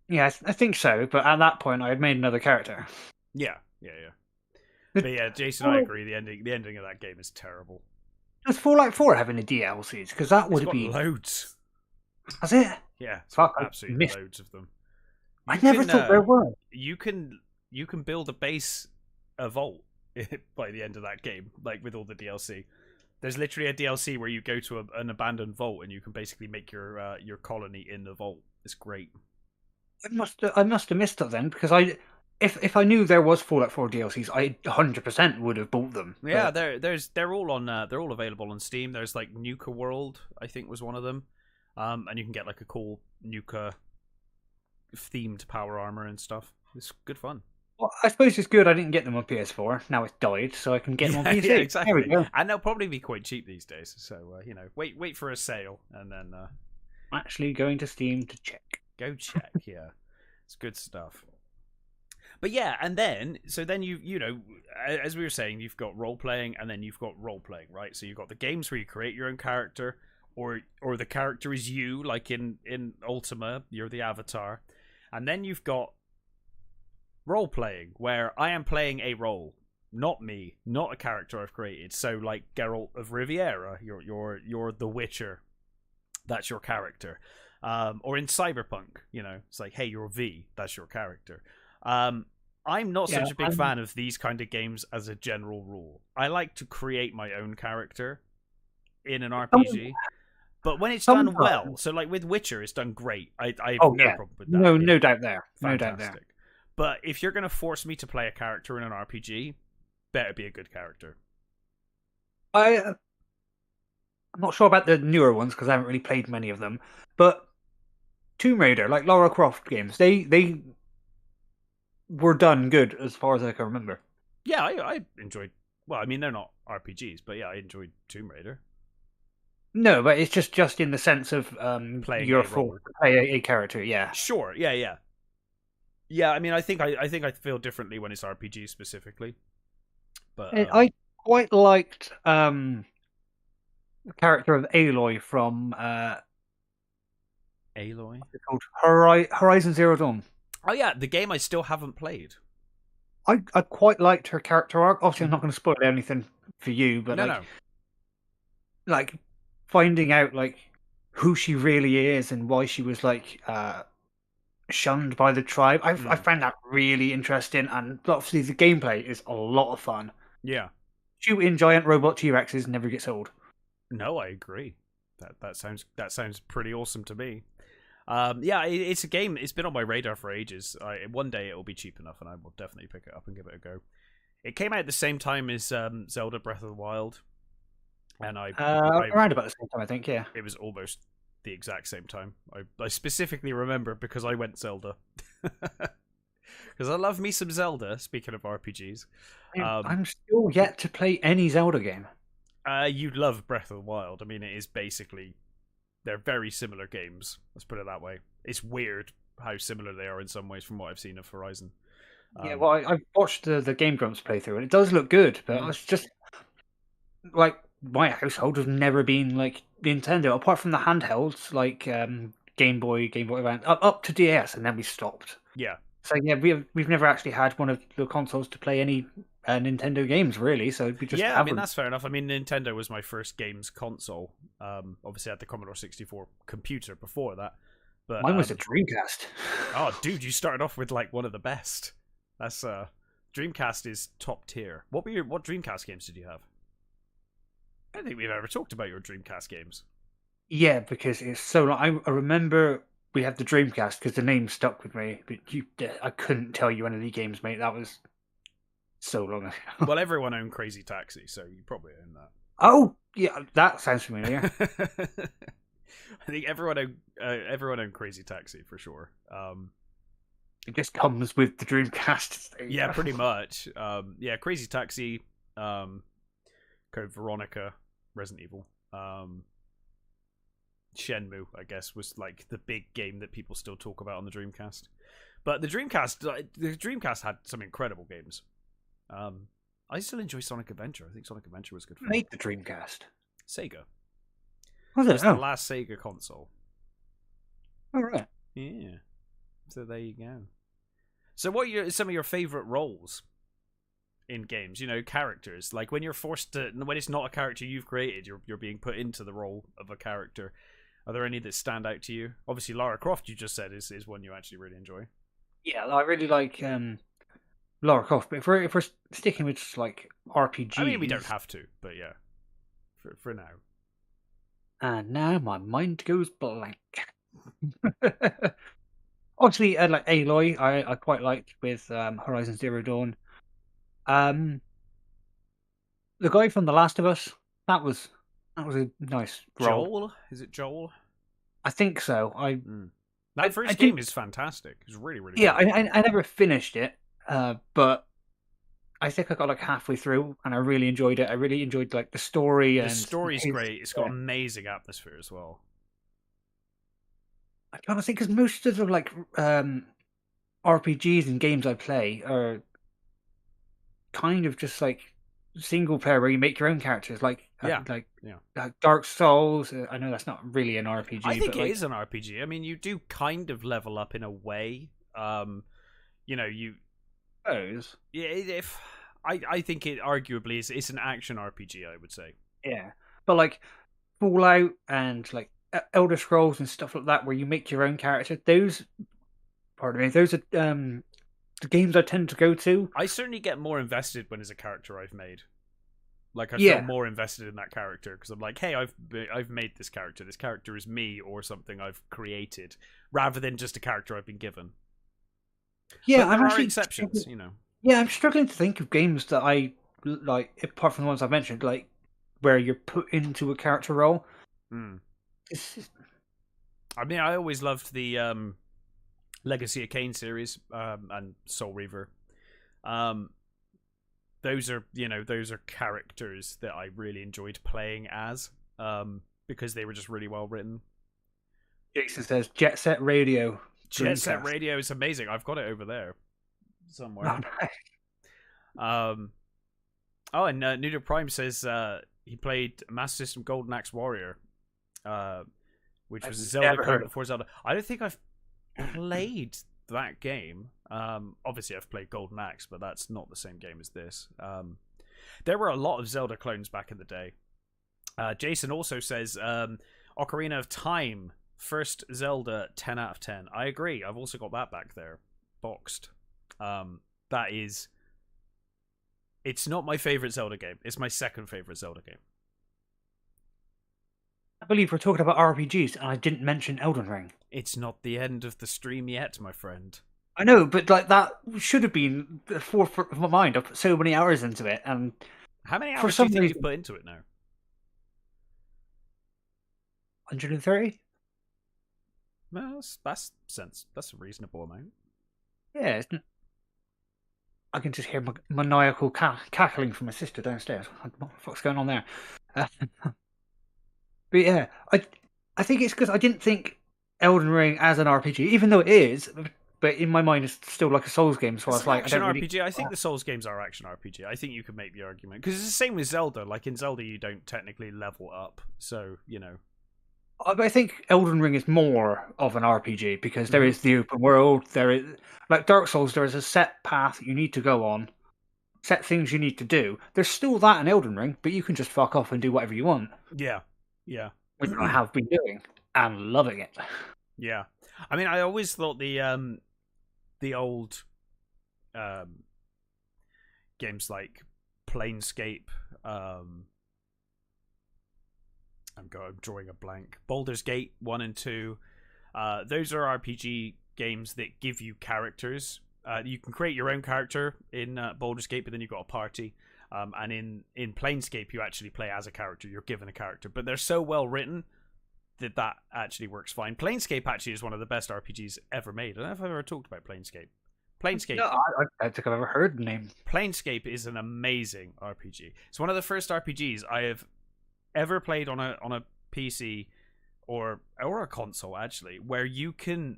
Yeah, I think so. But at that point, I had made another character. Yeah. But yeah, Jason, I agree. The ending of that game is terrible. Does Fallout 4 have any DLCs? Because that would be loads. Has it? Yeah, absolutely loads of them. I never thought there were. You can build a base, a vault by the end of that game, like with all the DLC. There's literally a DLC where you go to an abandoned vault and you can basically make your colony in the vault. It's great. I must have missed it then, because if I knew there was Fallout 4 DLCs, I 100% would have bought them. Yeah, they're all available on Steam. There's like Nuka World, I think, was one of them, and you can get like a cool Nuka themed power armor and stuff. It's good fun. Well, I suppose it's good I didn't get them on PS4. Now it's died, so I can get them on PC. Yeah, exactly. There we go. And they'll probably be quite cheap these days. So wait for a sale, and then I'm actually going to Steam to check. Go check. Yeah, it's good stuff. But yeah, and then you know, as we were saying, you've got role playing, and then you've got role playing, right? So you've got the games where you create your own character, or the character is you, like in Ultima, you're the avatar, and then you've got role playing, where I am playing a role, not me, not a character I've created. So like Geralt of Riviera, you're the Witcher, that's your character, or in Cyberpunk, it's like, hey, you're V, that's your character. I'm not such a big fan of these kind of games as a general rule. I like to create my own character in an RPG, but when it's done well, so like with Witcher, it's done great. I have no problem with that. No doubt there. Fantastic. No doubt there. But if you're going to force me to play a character in an RPG, better be a good character. I'm not sure about the newer ones because I haven't really played many of them, but Tomb Raider, like Lara Croft games, they were done good as far as I can remember. Yeah, I enjoyed. Well, I mean, they're not RPGs, but yeah, I enjoyed Tomb Raider. No, but it's just in the sense of playing you're forced to play a character. Yeah, sure. Yeah. I mean, I think I feel differently when it's RPG specifically. But I quite liked the character of Aloy from Aloy. What's it called? Horizon Zero Dawn. Oh yeah, the game I still haven't played. I quite liked her character arc. Obviously, I'm not going to spoil anything for you, but no. Like finding out like who she really is and why she was like shunned by the tribe. I find that really interesting, and obviously the gameplay is a lot of fun. Yeah. Shooting giant robot T-Rexes never gets old. No, I agree. That sounds pretty awesome to me. Yeah, it's a game. It's been on my radar for ages. One day it will be cheap enough, and I will definitely pick it up and give it a go. It came out at the same time as Zelda Breath of the Wild, and around about the same time, I think. Yeah, it was almost the exact same time. I specifically remember because I went Zelda. Because I love me some Zelda. Speaking of RPGs, I'm still yet to play any Zelda game. You love Breath of the Wild. I mean, it is basically, they're very similar games. Let's put it that way. It's weird how similar they are in some ways from what I've seen of Horizon. Yeah, well, I've watched the Game Grumps playthrough, and it does look good, but it's just like my household has never been like Nintendo, apart from the handhelds like Game Boy Advance, up to DS, and then we stopped. Yeah. So yeah, we've never actually had one of the consoles to play any Nintendo games, really. So we just haven't. I mean, that's fair enough. I mean, Nintendo was my first games console. Obviously, I had the Commodore 64 computer before that. But mine was a Dreamcast. Oh, dude, you started off with like one of the best. That's Dreamcast is top tier. What Dreamcast games did you have? I don't think we've ever talked about your Dreamcast games. Yeah, because it's so long. I remember we had the Dreamcast because the name stuck with me, but I couldn't tell you any of the games, mate. That was so long ago. Well, everyone owned Crazy Taxi, so you probably own that. Oh, yeah, that sounds familiar. I think everyone owned Crazy Taxi for sure. It just comes with the Dreamcast. Yeah, pretty much. Yeah, Crazy Taxi, Code Veronica, Resident Evil, Shenmue, I guess, was like the big game that people still talk about on the Dreamcast. But the Dreamcast had some incredible games. I still enjoy Sonic Adventure. I think Sonic Adventure was good fun. Made the Dreamcast. Sega. Was it? It's the last Sega console. All right. Yeah. So there you go. So what are some of your favorite roles in games? You know, characters. Like when you're forced to, when it's not a character you've created, you're being put into the role of a character. Are there any that stand out to you? Obviously, Lara Croft, you just said, is one you actually really enjoy. Yeah, I really like Lara Croft. But if we're sticking with just like RPGs, I mean, we don't have to, but yeah, for now. And now my mind goes blank. Obviously, like Aloy, I quite liked with Horizon Zero Dawn. The guy from The Last of Us, that was a nice role. Joel? Is it Joel? I think so. That first game is fantastic. It's really, really good. good. I never finished it, but I think I got like halfway through, and I really enjoyed it. I really enjoyed like the story. The story's great. It's got amazing atmosphere as well. I kind of think because most of the like RPGs and games I play are kind of just like single player where you make your own characters, like Dark Souls. I know that's not really an RPG. I think it is an RPG. I mean, you do kind of level up in a way. You know, you. Suppose. Yeah, I think it arguably is. It's an action RPG. I would say. Yeah, but like Fallout and like Elder Scrolls and stuff like that, where you make your own character. Those are the games I tend to go to. I certainly get more invested when it's a character I've made. Like I feel more invested in that character because I'm like, hey, I've made this character. This character is me or something I've created, rather than just a character I've been given. Yeah, but there are exceptions, you know. Yeah, I'm struggling to think of games that I like, apart from the ones I've mentioned, like where you're put into a character role. I mean, I always loved the Legacy of Kain series and Soul Reaver. Those are characters that I really enjoyed playing as because they were just really well written. Jason says Jet Set Radio. Jet Set Radio is amazing. I've got it over there somewhere. And Noodle Prime says he played Master System Golden Axe Warrior, which was a Zelda clone before Zelda. I don't think I've played that game. Obviously, I've played Golden Axe, but that's not the same game as this. There were a lot of Zelda clones back in the day. Jason also says, Ocarina of Time, first Zelda, 10 out of 10. I agree. I've also got that back there, boxed. That is... It's not my favorite Zelda game. It's my second favorite Zelda game. I believe we're talking about RPGs, and I didn't mention Elden Ring. It's not the end of the stream yet, my friend. I know, but like that should have been the forefront of my mind. I put so many hours into it, and how many hours do you think you've put into it now? 130. Well, that's a reasonable amount. Yeah, I can just hear maniacal cackling from my sister downstairs. What the fuck's going on there? But yeah, I think it's because I didn't think Elden Ring as an RPG, even though it is, but in my mind it's still like a Souls game. So I was like, action RPG. I think the Souls games are action RPG. I think you could make the argument because it's the same with Zelda. Like in Zelda, you don't technically level up, so you know. I think Elden Ring is more of an RPG because there is the open world. There is, like Dark Souls, there is a set path you need to go on, set things you need to do. There's still that in Elden Ring, but you can just fuck off and do whatever you want. Yeah, yeah. Which I have been doing and loving it. Yeah, I mean, I always thought the old games like Planescape. I'm drawing a blank. Baldur's Gate 1 and 2. Those are RPG games that give you characters. You can create your own character in Baldur's Gate, but then you've got a party. And in Planescape, you actually play as a character. You're given a character. But they're so well written that actually works fine. Planescape actually is one of the best RPGs ever made. I don't know if I've ever talked about Planescape. No, I don't think I've ever heard the name. Planescape is an amazing RPG. It's one of the first RPGs I have ever played on a PC or a console actually, where you can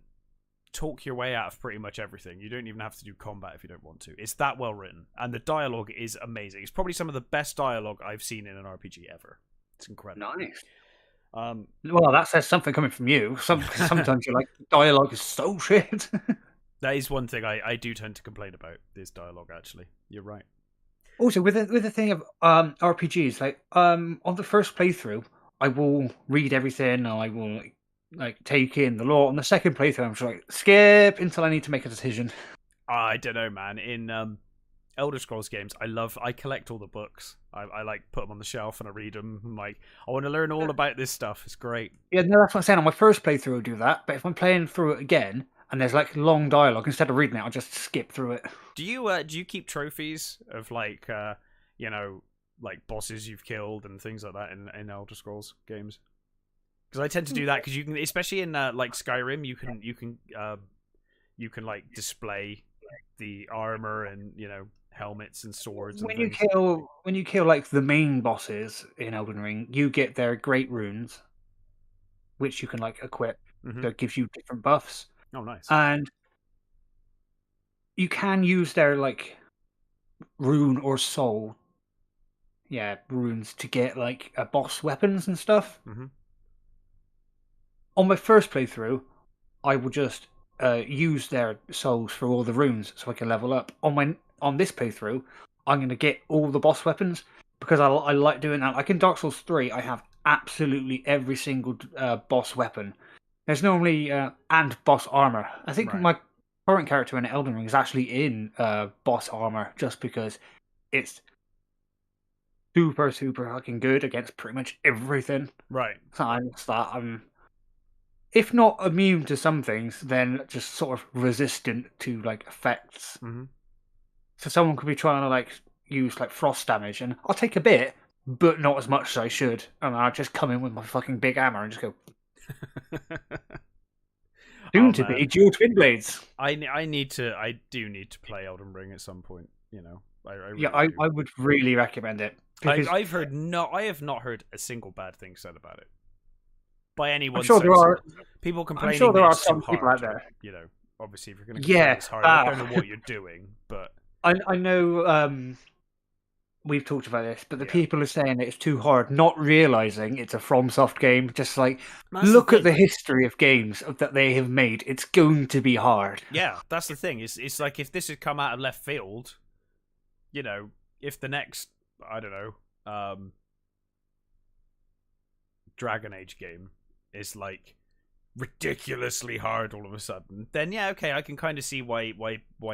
talk your way out of pretty much everything. You don't even have to do combat if you don't want to. It's that well written, and the dialogue is amazing. It's probably some of the best dialogue I've seen in an RPG ever. It's incredible. Nice. Well, that says something coming from you. Sometimes you're like, dialogue is so shit. That is one thing I do tend to complain about, this dialogue, actually. You're right. Also, with the thing of RPGs, like on the first playthrough, I will read everything and I will like take in the lore. On the second playthrough, I'm just like skip until I need to make a decision. I don't know, man. In Elder Scrolls games, I collect all the books. I like put them on the shelf and I read them. I'm like, I want to learn all about this stuff. It's great. Yeah, no, that's what I'm saying. On my first playthrough, I'll do that. But if I'm playing through it again and there's like long dialogue, instead of reading it, I'll just skip through it. Do you keep trophies of like like bosses you've killed and things like that in Elder Scrolls games? Because I tend to do that because you can, especially in like Skyrim, you can like display the armor and helmets and swords. When you kill like the main bosses in Elden Ring, you get their great runes, which you can like equip. That gives you different buffs. Oh, nice. And you can use their like rune or soul, runes to get like boss weapons and stuff. On my first playthrough, I will just use their souls for all the runes so I can level up. On this playthrough, I'm going to get all the boss weapons because I like doing that. Like in Dark Souls 3, I have absolutely every single boss weapon. There's normally and boss armor. I think my current character in Elden Ring is actually in boss armor just because it's super fucking good against pretty much everything. Right. So I'm if not immune to some things, then just sort of resistant to like effects. So someone could be trying to like use like frost damage, and I'll take a bit, but not as much as I should, and I'll just come in with my fucking big hammer and just go. Soon to be dual twin blades. I do need to play Elden Ring at some point. I would really recommend it. I have not heard a single bad thing said about it by anyone. I'm sure there are people complaining. I'm sure there that are it's some too people hard, out there. Obviously, if you're going to complain it's hard, I don't know what you're doing, but I know we've talked about this, but the people are saying that it's too hard, not realizing it's a FromSoft game. Just like look at the history of games that they have made. It's going to be hard. Yeah, that's the thing. It's like if this had come out of left field, if the next Dragon Age game is like ridiculously hard all of a sudden, then yeah, okay, I can kind of see why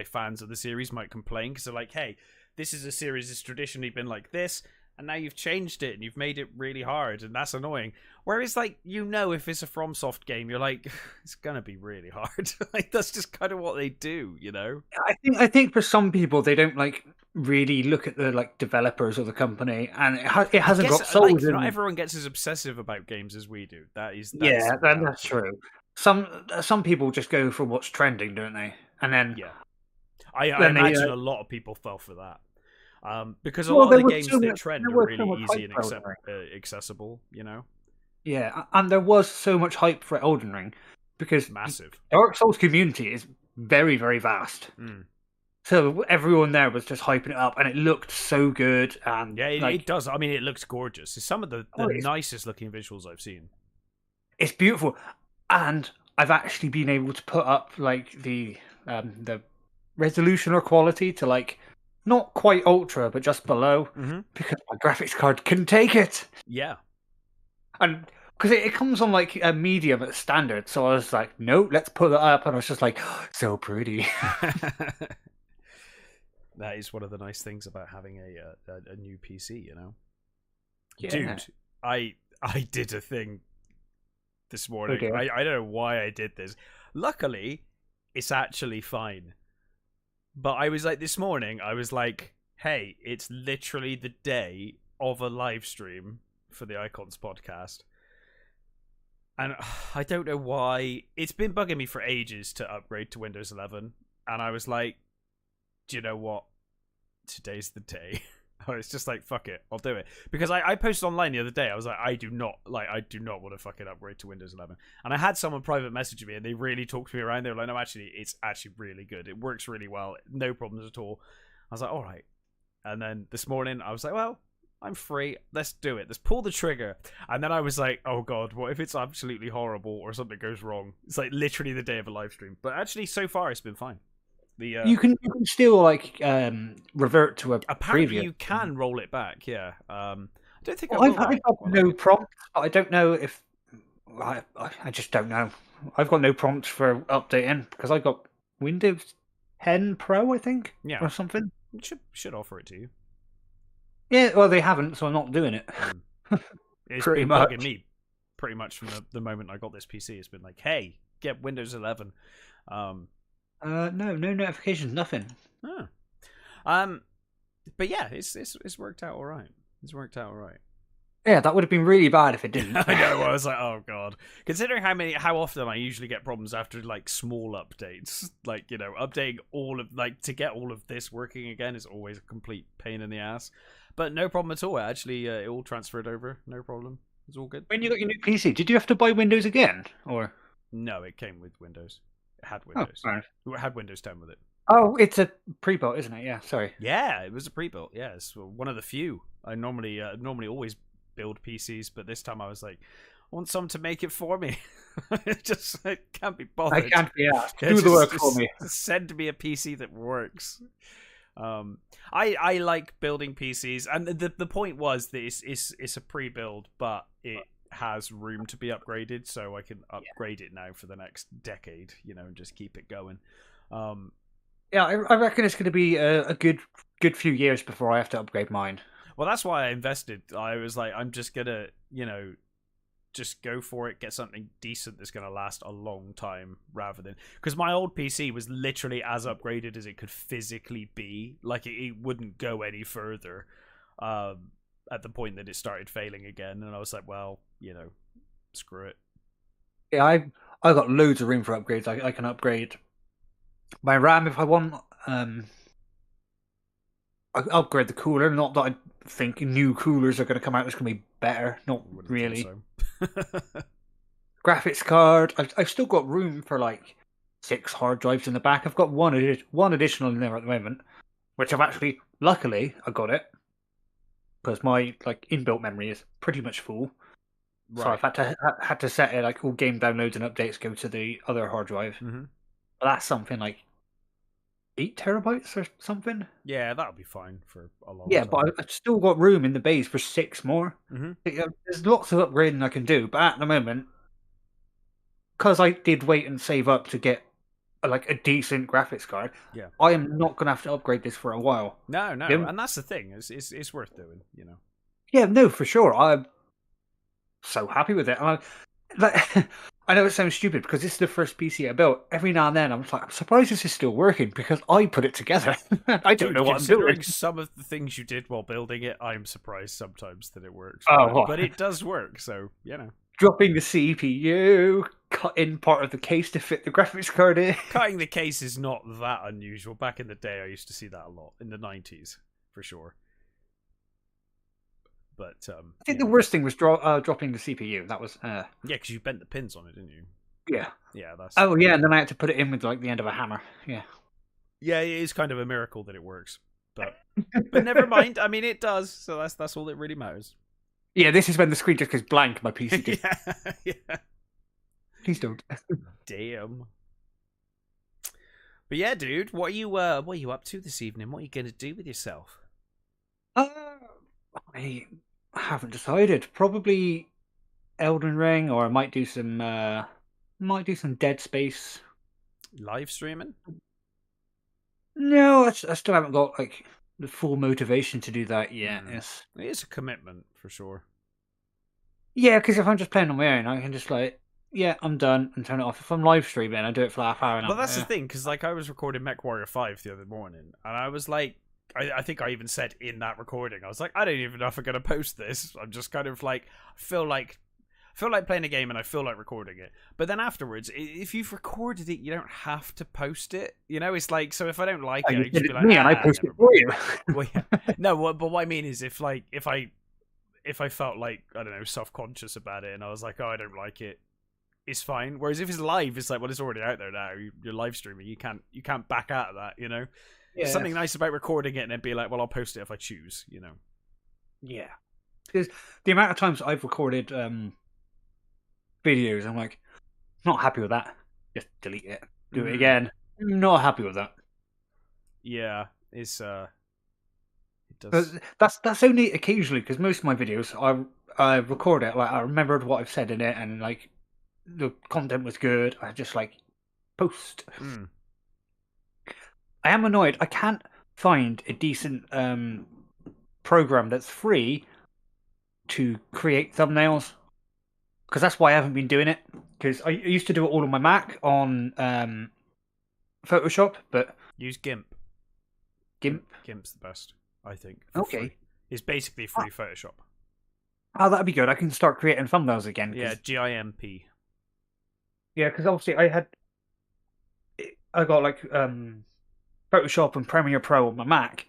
fans of the series might complain, because they're like, hey, this is a series that's traditionally been like this, and now you've changed it and you've made it really hard, and that's annoying. Whereas, like, if it's a FromSoft game, you're like, it's gonna be really hard. Like, that's just kind of what they do, you know? I think for some people, they don't like really look at the like developers or the company, and it hasn't got sold. Like, not everyone gets as obsessive about games as we do. That's true. Some people just go for what's trending, don't they? And then I imagine a lot of people fell for that. Because a lot of the games that trend are really easy and accessible, you know? Yeah, and there was so much hype for Elden Ring because massive. Dark Souls community is very, very vast. So everyone there was just hyping it up, and it looked so good. And yeah, it does. I mean, it looks gorgeous. It's some of the nicest looking visuals I've seen. It's beautiful, and I've actually been able to put up like the resolution or quality to like not quite ultra, but just below, because my graphics card couldn't take it. Yeah, and because it comes on like a medium at standard, so I was like, no, let's put that up, and I was just like, oh, so pretty. That is one of the nice things about having a new PC, you know. Yeah. Dude, I did a thing this morning. Okay. I don't know why I did this. Luckily, it's actually fine. But I was like, this morning, I was like, hey, it's literally the day of a live stream for the Icons podcast. And I don't know why. It's been bugging me for ages to upgrade to Windows 11. And I was like, do you know what? Today's the day. I was just like, fuck it, I'll do it. Because I posted online the other day, I was like, I do not want to fucking upgrade to Windows 11. And I had someone private message me, and they really talked to me around. They were like, no, actually, it's actually really good. It works really well. No problems at all. I was like, all right. And then this morning, I was like, well, I'm free. Let's do it. Let's pull the trigger. And then I was like, oh god, what if it's absolutely horrible or something goes wrong? It's like literally the day of a live stream. But actually, so far, it's been fine. You can still like revert to a apparently previous. You can roll it back. Yeah. I don't think I've got no prompt. I don't know if I just don't know. I've got no prompt for updating because I got Windows 10 Pro, I think, or something. It should offer it to you. Yeah, well, they haven't, so I'm not doing it. It's been bugging me pretty much from the moment I got this PC. It's been like, hey, get Windows 11. No notifications, nothing. Oh. But yeah, it's worked out all right. It's worked out all right. Yeah, that would have been really bad if it didn't. I know. I was like, oh god. Considering how often I usually get problems after like small updates, like updating all of to get all of this working again is always a complete pain in the ass. But no problem at all. Actually, it all transferred over. No problem. It's all good. When you got your new PC, did you have to buy Windows again, or no? It came with Windows. It had Windows. Oh, right. It had Windows 10 with it. Oh, it's a pre-built, isn't it? Yeah, sorry. Yeah, it was a pre-built. Yeah, it's one of the few. I normally always build PCs, but this time I was like, I want someone to make it for me. I can't be bothered. I can't be asked. Do the work for me. Send me a PC that works. I like building PCs, and the point was that it's a pre-build, but it has room to be upgraded, so I can upgrade it now for the next decade, and just keep it going. Yeah, I reckon it's going to be a good few years before I have to upgrade mine. Well, that's why I invested. I was like, I'm just gonna, just go for it, get something decent that's going to last a long time, rather than... Because my old PC was literally as upgraded as it could physically be. Like, it wouldn't go any further at the point that it started failing again. And I was like, well, screw it. Yeah, I got loads of room for upgrades. I can upgrade my RAM if I want. I upgrade the cooler. Not that I think new coolers are going to come out that's going to be better. Not really. So. Graphics card. I've still got room for like 6 hard drives in the back. I've got one additional in there at the moment, which I've actually, luckily, I got it because my inbuilt memory is pretty much full. Right. So I've had to set it all game downloads and updates go to the other hard drive. Mm-hmm. But that's something like 8 terabytes or something. Yeah, that'll be fine for a long time. Yeah, but I've still got room in the base for 6 more. Mm-hmm. There's lots of upgrading I can do, but at the moment, because I did wait and save up to get like a decent graphics card. Yeah. I am not going to have to upgrade this for a while. No, and that's the thing. It's worth doing. Yeah, no, for sure. I'm so happy with it. Like, I know it sounds stupid because this is the first PC I built. Every now and then, I'm surprised this is still working because I put it together. I don't know what I'm doing. Some of the things you did while building it, I'm surprised sometimes that it works. Oh, but it does work. So dropping the CPU, cutting part of the case to fit the graphics card in. Cutting the case is not that unusual. Back in the day, I used to see that a lot in the 90s, for sure. But I think the worst thing was dropping the CPU. That was yeah, because you bent the pins on it, didn't you? Yeah. That's oh yeah, and then I had to put it in with like the end of a hammer. Yeah. Yeah, it is kind of a miracle that it works, but never mind. I mean, it does, so that's all that really matters. Yeah, this is when the screen just goes blank. My PC did. yeah. Please don't. Damn. But yeah, dude, what are you up to this evening? What are you gonna do with yourself? I haven't decided. Probably Elden Ring, or I might do some Dead Space. Live streaming? No, I still haven't got like the full motivation to do that yet. Yes, it is a commitment for sure. Yeah, because if I'm just playing on my own, I can just I'm done and turn it off. If I'm live streaming, I do it for half hour. But that's the thing, because like I was recording MechWarrior 5 the other morning, and I was like, I think I even said in that recording, I was like, I don't even know if I'm gonna post this. I'm just kind of like feel like playing a game and I feel like recording it. But then afterwards, if you've recorded it, you don't have to post it. It's like, so if I don't like it, I just be like, and I post it for you. Well, yeah. No, but what I mean is if I felt like, I don't know, self-conscious about it and I was like, oh, I don't like it, it's fine. Whereas if it's live, it's like, well, it's already out there now. You're live streaming. You can't back out of that, Yeah. There's something nice about recording it and then be like, well, I'll post it if I choose, Yeah. Because the amount of times I've recorded videos, I'm like, not happy with that. Just delete it. Do it again. Not happy with that. Yeah, it's it does. But that's only occasionally, because most of my videos I record it, like I remembered what I've said in it, and like the content was good. I just like post. I am annoyed. I can't find a decent program that's free to create thumbnails, because that's why I haven't been doing it. Because I used to do it all on my Mac on Photoshop, but use GIMP. GIMP's the best, I think. Okay, free. It's basically free Photoshop. Oh, that'd be good. I can start creating thumbnails again. Yeah, GIMP. Yeah, because obviously I got like Photoshop and Premiere Pro on my Mac.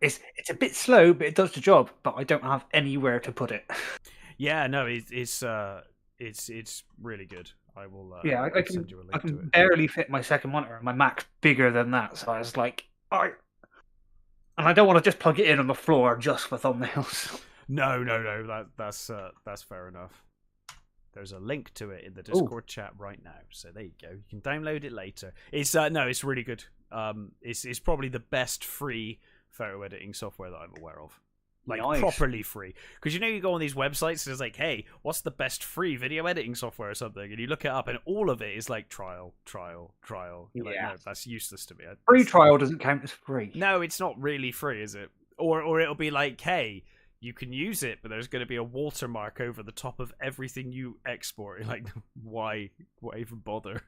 It's a bit slow, but it does the job. But I don't have anywhere to put it. Yeah, no, it's really good. I will. I can send you a link I can to it. barely fit my second monitor. My Mac's bigger than that, so I was like, and I don't want to just plug it in on the floor just for thumbnails. No, that's fair enough. There's a link to it in the Discord chat right now, so there you go. You can download it later. It's it's really good. It's probably the best free photo editing software that I'm aware of. Like, nice. Properly free. Because you go on these websites and it's like, hey, what's the best free video editing software or something? And you look it up and all of it is like trial. You're like, no, that's useless to me. Free trial doesn't count as free. No, it's not really free, is it? Or it'll be like, hey, you can use it, but there's going to be a watermark over the top of everything you export. You're like, why even bother?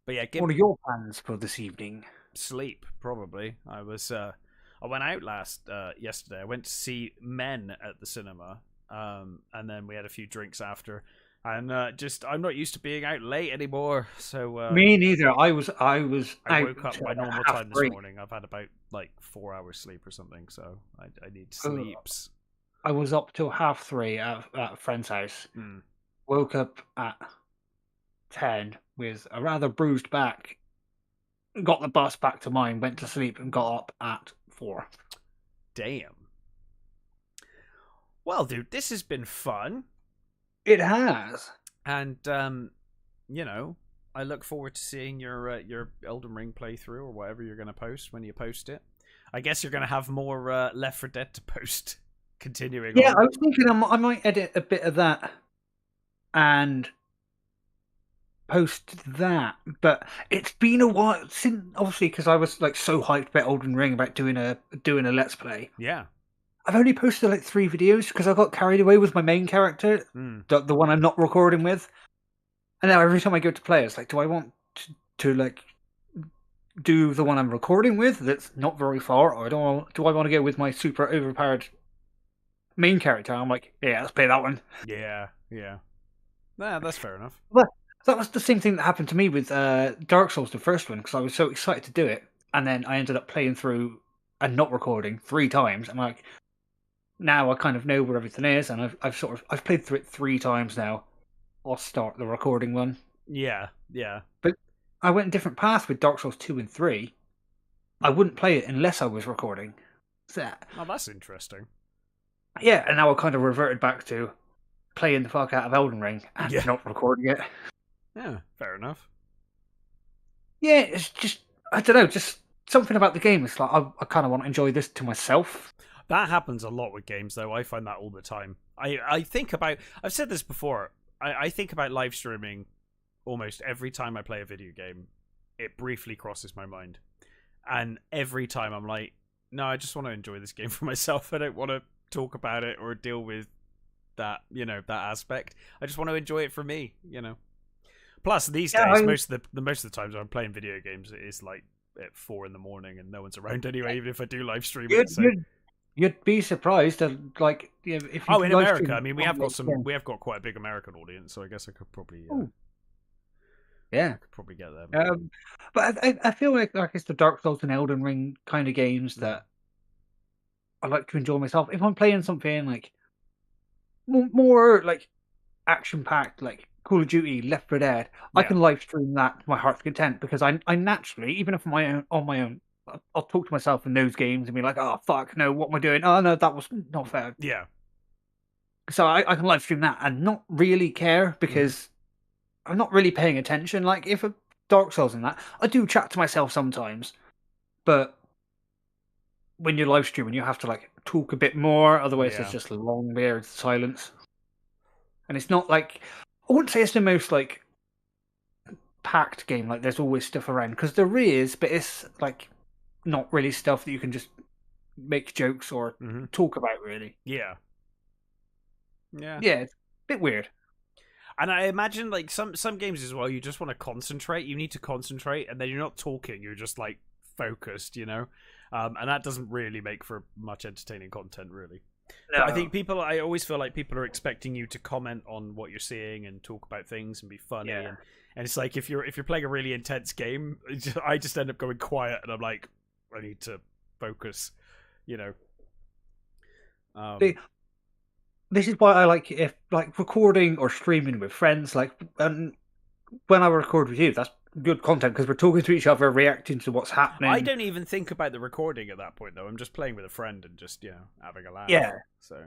But yeah, what are your plans for this evening? Sleep, probably. I went out yesterday. I went to see Men at the cinema, and then we had a few drinks after. And I'm not used to being out late anymore. So me neither. I woke up my normal time this morning. I've had about 4 hours sleep or something, so I need sleeps. I was up till 3:30 at a friend's house. Woke up at 10 with a rather bruised back. Got the bus back to mine. Went to sleep and got up at 4. Damn. Well, dude, this has been fun. It has. And I look forward to seeing your Elden Ring playthrough or whatever you're going to post when you post it. I guess you're going to have more Left 4 Dead to post. Continuing. Yeah, on. I was thinking I might edit a bit of that and post that, but it's been a while since, obviously, because I was like so hyped about Elden Ring about doing a let's play. Yeah. I've only posted like 3 videos because I got carried away with my main character, the one I'm not recording with, and now every time I go to play, it's like, do I want to like do the one I'm recording with that's not very far, or do I want to go with my super overpowered main character? I'm like, yeah, let's play that one. Yeah, yeah. Nah, that's fair enough. But that was the same thing that happened to me with Dark Souls, the first one, because I was so excited to do it, and then I ended up playing through and not recording 3 times. I'm like, now I kind of know where everything is, and I've played through it 3 times now. I'll start the recording one. Yeah, yeah. But I went a different path with Dark Souls 2 and 3. I wouldn't play it unless I was recording. So, oh, that's interesting. Yeah, and now I kind of reverted back to playing the fuck out of Elden Ring and not recording it. Yeah, fair enough. Yeah, it's just, I don't know, just something about the game. It's like, I kind of want to enjoy this to myself. That happens a lot with games, though. I find that all the time. I think about, I've said this before, I think about live streaming almost every time I play a video game. It briefly crosses my mind. And every time I'm like, no, I just want to enjoy this game for myself. I don't want to talk about it or deal with that, that aspect. I just want to enjoy it for me, Plus, these days, most of the times I'm playing video games, it's like at 4 a.m. and no one's around anyway, even if I do live stream it. So. You'd be surprised at like if you in America. I mean, we have got quite a big American audience, so I guess I could probably I could probably get them. But I feel like it's the Dark Souls and Elden Ring kind of games that I like to enjoy myself. If I'm playing something like more like action packed, like Call of Duty, Left 4 Dead, I can live stream that to my heart's content because I naturally, even if I'm on my own, I'll talk to myself in those games and be like, oh, fuck, no, what am I doing? Oh, no, that was not fair. Yeah. So I can live stream that and not really care because I'm not really paying attention. Like, if a Dark Souls in that, I do chat to myself sometimes, but when you're live streaming, you have to, like, talk a bit more, otherwise there's just a long weird silence. And it's not like, I wouldn't say it's the most, like, packed game, like, there's always stuff around, because there is, but it's, like, not really stuff that you can just make jokes or talk about, really. Yeah. Yeah. Yeah, it's a bit weird. And I imagine, like, some games as well, you just want to concentrate. You need to concentrate, and then you're not talking. You're just, like, focused, And that doesn't really make for much entertaining content, really. No. But I think I always feel like people are expecting you to comment on what you're seeing and talk about things and be funny. Yeah. And it's like, if you're playing a really intense game, I just end up going quiet, and I'm like, I need to focus, This is why I like recording or streaming with friends. Like, when I record with you, that's good content because we're talking to each other, reacting to what's happening. I don't even think about the recording at that point, though. I'm just playing with a friend and just having a laugh. Yeah. So.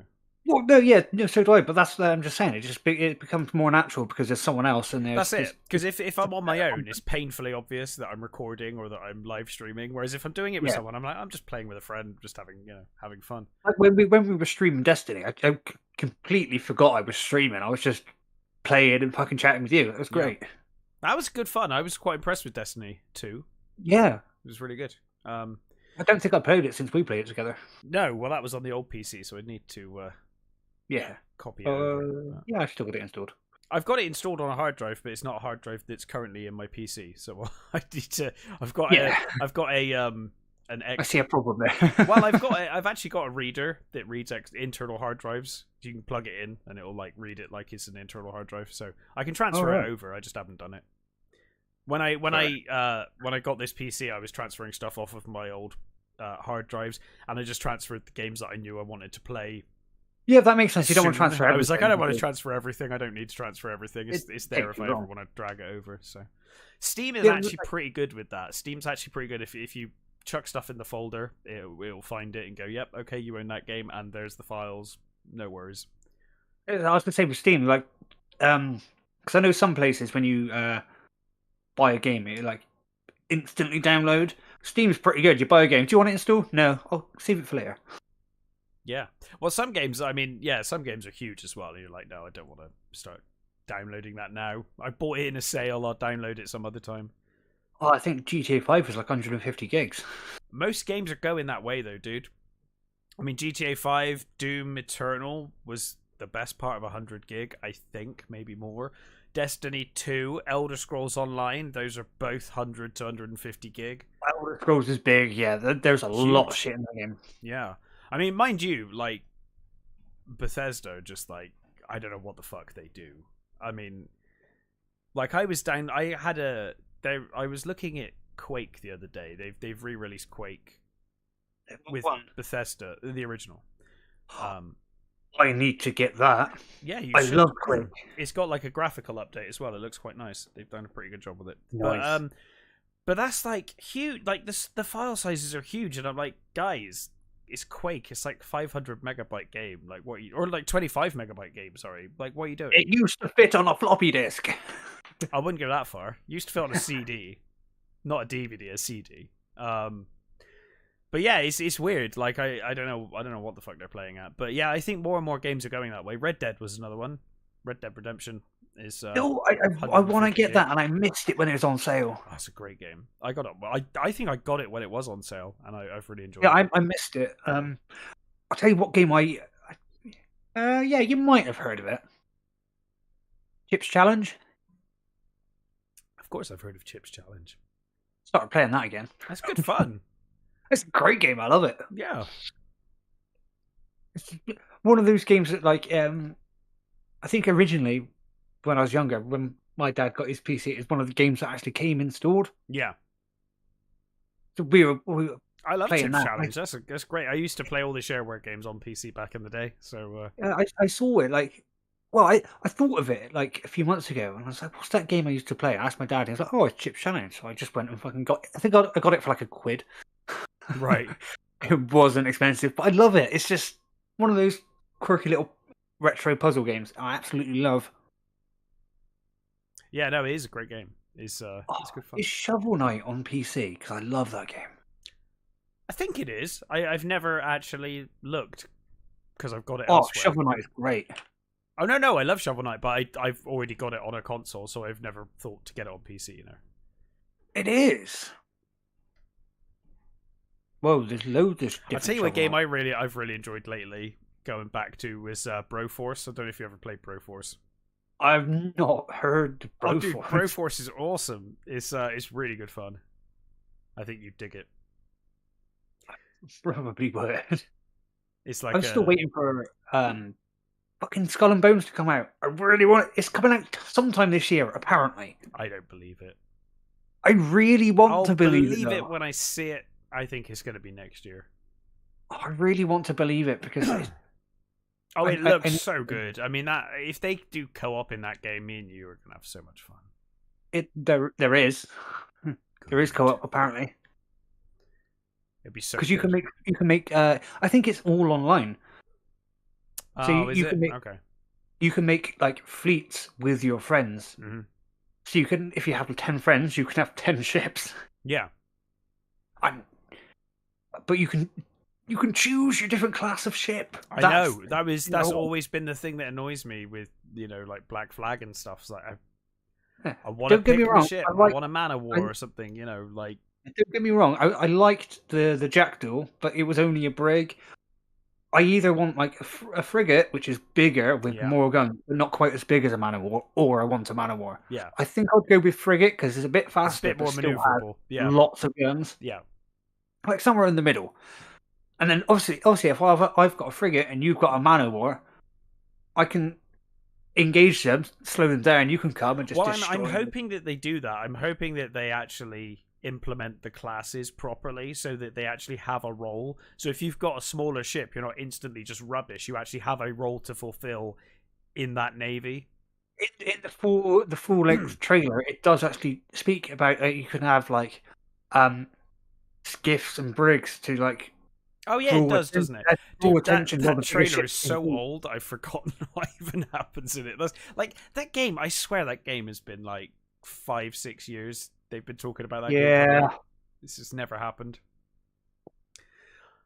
Well, no, so do I. But that's I'm just saying it becomes more natural because there's someone else and that's it. Because if I'm on my own, it's painfully obvious that I'm recording or that I'm live streaming. Whereas if I'm doing it with someone, I'm like, I'm just playing with a friend, just having fun. Like when we were streaming Destiny, I completely forgot I was streaming. I was just playing and fucking chatting with you. It was great. Yeah. That was good fun. I was quite impressed with Destiny 2. Yeah, it was really good. I don't think I played it since we played it together. No, well, that was on the old PC, so I'd need to. Copy it over. Yeah, I've still got it installed. I've got it installed on a hard drive, but it's not a hard drive that's currently in my PC. So I need to. I've got an. I see a problem there. Well, I've actually got a reader that reads internal hard drives. You can plug it in, and it'll like read it like it's an internal hard drive. So I can transfer it over. I just haven't done it. When I got this PC, I was transferring stuff off of my old hard drives, and I just transferred the games that I knew I wanted to play. Yeah, that makes sense. You don't want to transfer everything. I was like, I don't want to transfer everything. I don't need to transfer everything. It's there if I ever want to drag it over. So Steam is actually pretty good with that. Steam's actually pretty good if you chuck stuff in the folder, it'll find it and go, yep, okay, you own that game, and there's the files. No worries. I was going to say with Steam, like, because I know some places when you buy a game, it like instantly download. Steam's pretty good. You buy a game, do you want it installed? No, I'll save it for later. Yeah. Well, some games, some games are huge as well. And you're like, no, I don't want to start downloading that now. I bought it in a sale. I'll download it some other time. Oh, I think GTA 5 was like 150 gigs. Most games are going that way, though, dude. I mean, GTA 5, Doom Eternal was the best part of 100 gig, I think, maybe more. Destiny 2, Elder Scrolls Online, those are both 100 to 150 gig. Elder Scrolls is big, yeah. There's a lot of shit in the game. Yeah. I mean, mind you, like, Bethesda just, like, I don't know what the fuck they do. I mean, like, I was looking at Quake the other day. They've re-released Quake with Bethesda, the original. I need to get that. Yeah, I love Quake. It's got like a graphical update as well. It looks quite nice. They've done a pretty good job with it. Nice. But that's like huge. Like the file sizes are huge, and I'm like, guys, it's Quake. It's like 500 megabyte game. Like what? Or like 25 megabyte game. Sorry. Like what are you doing? It used to fit on a floppy disk. I wouldn't go that far. It used to fit on a CD, not a DVD, a CD. But yeah, it's weird. Like I don't know what the fuck they're playing at. But yeah, I think more and more games are going that way. Red Dead was another one. Red Dead Redemption is. I want to get that, and I missed it when it was on sale. Oh, that's a great game. I got it. I think I got it when it was on sale, and I've really enjoyed it. Yeah, I missed it. I'll tell you what game yeah, you might have heard of it. Chips Challenge. Of course, I've heard of Chips Challenge. Started playing that again. That's good fun. It's a great game. I love it. Yeah. It's one of those games that, like, I think originally, when I was younger, when my dad got his PC, it's one of the games that actually came installed. Yeah. So we were I love Chips Challenge. That's great. I used to play all the shareware games on PC back in the day. So I saw it, like, well, I thought of it like a few months ago, and I was like, "What's that game I used to play?" I asked my dad, and he was like, "Oh, it's Chips Challenge." So I just went and fucking got. I think I got it for like £1. Right. It wasn't expensive, but I love it. It's just one of those quirky little retro puzzle games I absolutely love. Yeah, no, it is a great game. It's good fun. It's Shovel Knight on PC because I love that game. I think it is. I've never actually looked because I've got it. Oh, elsewhere. Shovel Knight is great. Oh no, I love Shovel Knight, but I've already got it on a console, so I've never thought to get it on PC. You know, it is. Whoa, there's loads of. I'll tell you a game I've really enjoyed lately. Going back to was Broforce. I don't know if you ever played Broforce. I've not heard Broforce. Dude, Broforce is awesome. It's really good fun. I think you'd dig it. Probably would. It's like I'm still waiting for fucking Skull and Bones to come out. I really want it. It's coming out sometime this year, apparently. I don't believe it. I really want to believe it. I'll believe it when I see it. I think it's going to be next year. I really want to believe it because it looks so good. I mean, that if they do co-op in that game, me and you are going to have so much fun. There is co-op apparently. It'd be so because you can make. I think it's all online. So you can make like fleets with your friends. Mm-hmm. So you can, if you have 10 friends, you can have 10 ships. Yeah. But you can choose your different class of ship. I know that's always been the thing that annoys me with like Black Flag and stuff. It's like I want to pick a ship. I want a man of war or something. Like. Don't get me wrong. I liked the Jackdaw, but it was only a brig. I either want like a frigate, which is bigger with more guns, but not quite as big as a man of war, or I want a man of war. Yeah. I think I'd go with frigate because it's a bit faster, a bit more maneuverable. Yeah. Lots of guns. Yeah. Like somewhere in the middle. And then obviously, if I've got a frigate and you've got a man of war, I can engage them, slow them down. You can come and just. Well, I'm hoping that they do that. I'm hoping that they actually implement the classes properly so that they actually have a role. So if you've got a smaller ship, you're not instantly just rubbish. You actually have a role to fulfill in that navy. In the full length trailer, it does actually speak about you can have like skiffs and brigs to like. Oh yeah, it does, doesn't it? Dude, that trailer is so old. I've forgotten what even happens in it. That's, like that game. I swear that game has been like 5-6 years. They've been talking about that. Yeah, game. This has never happened.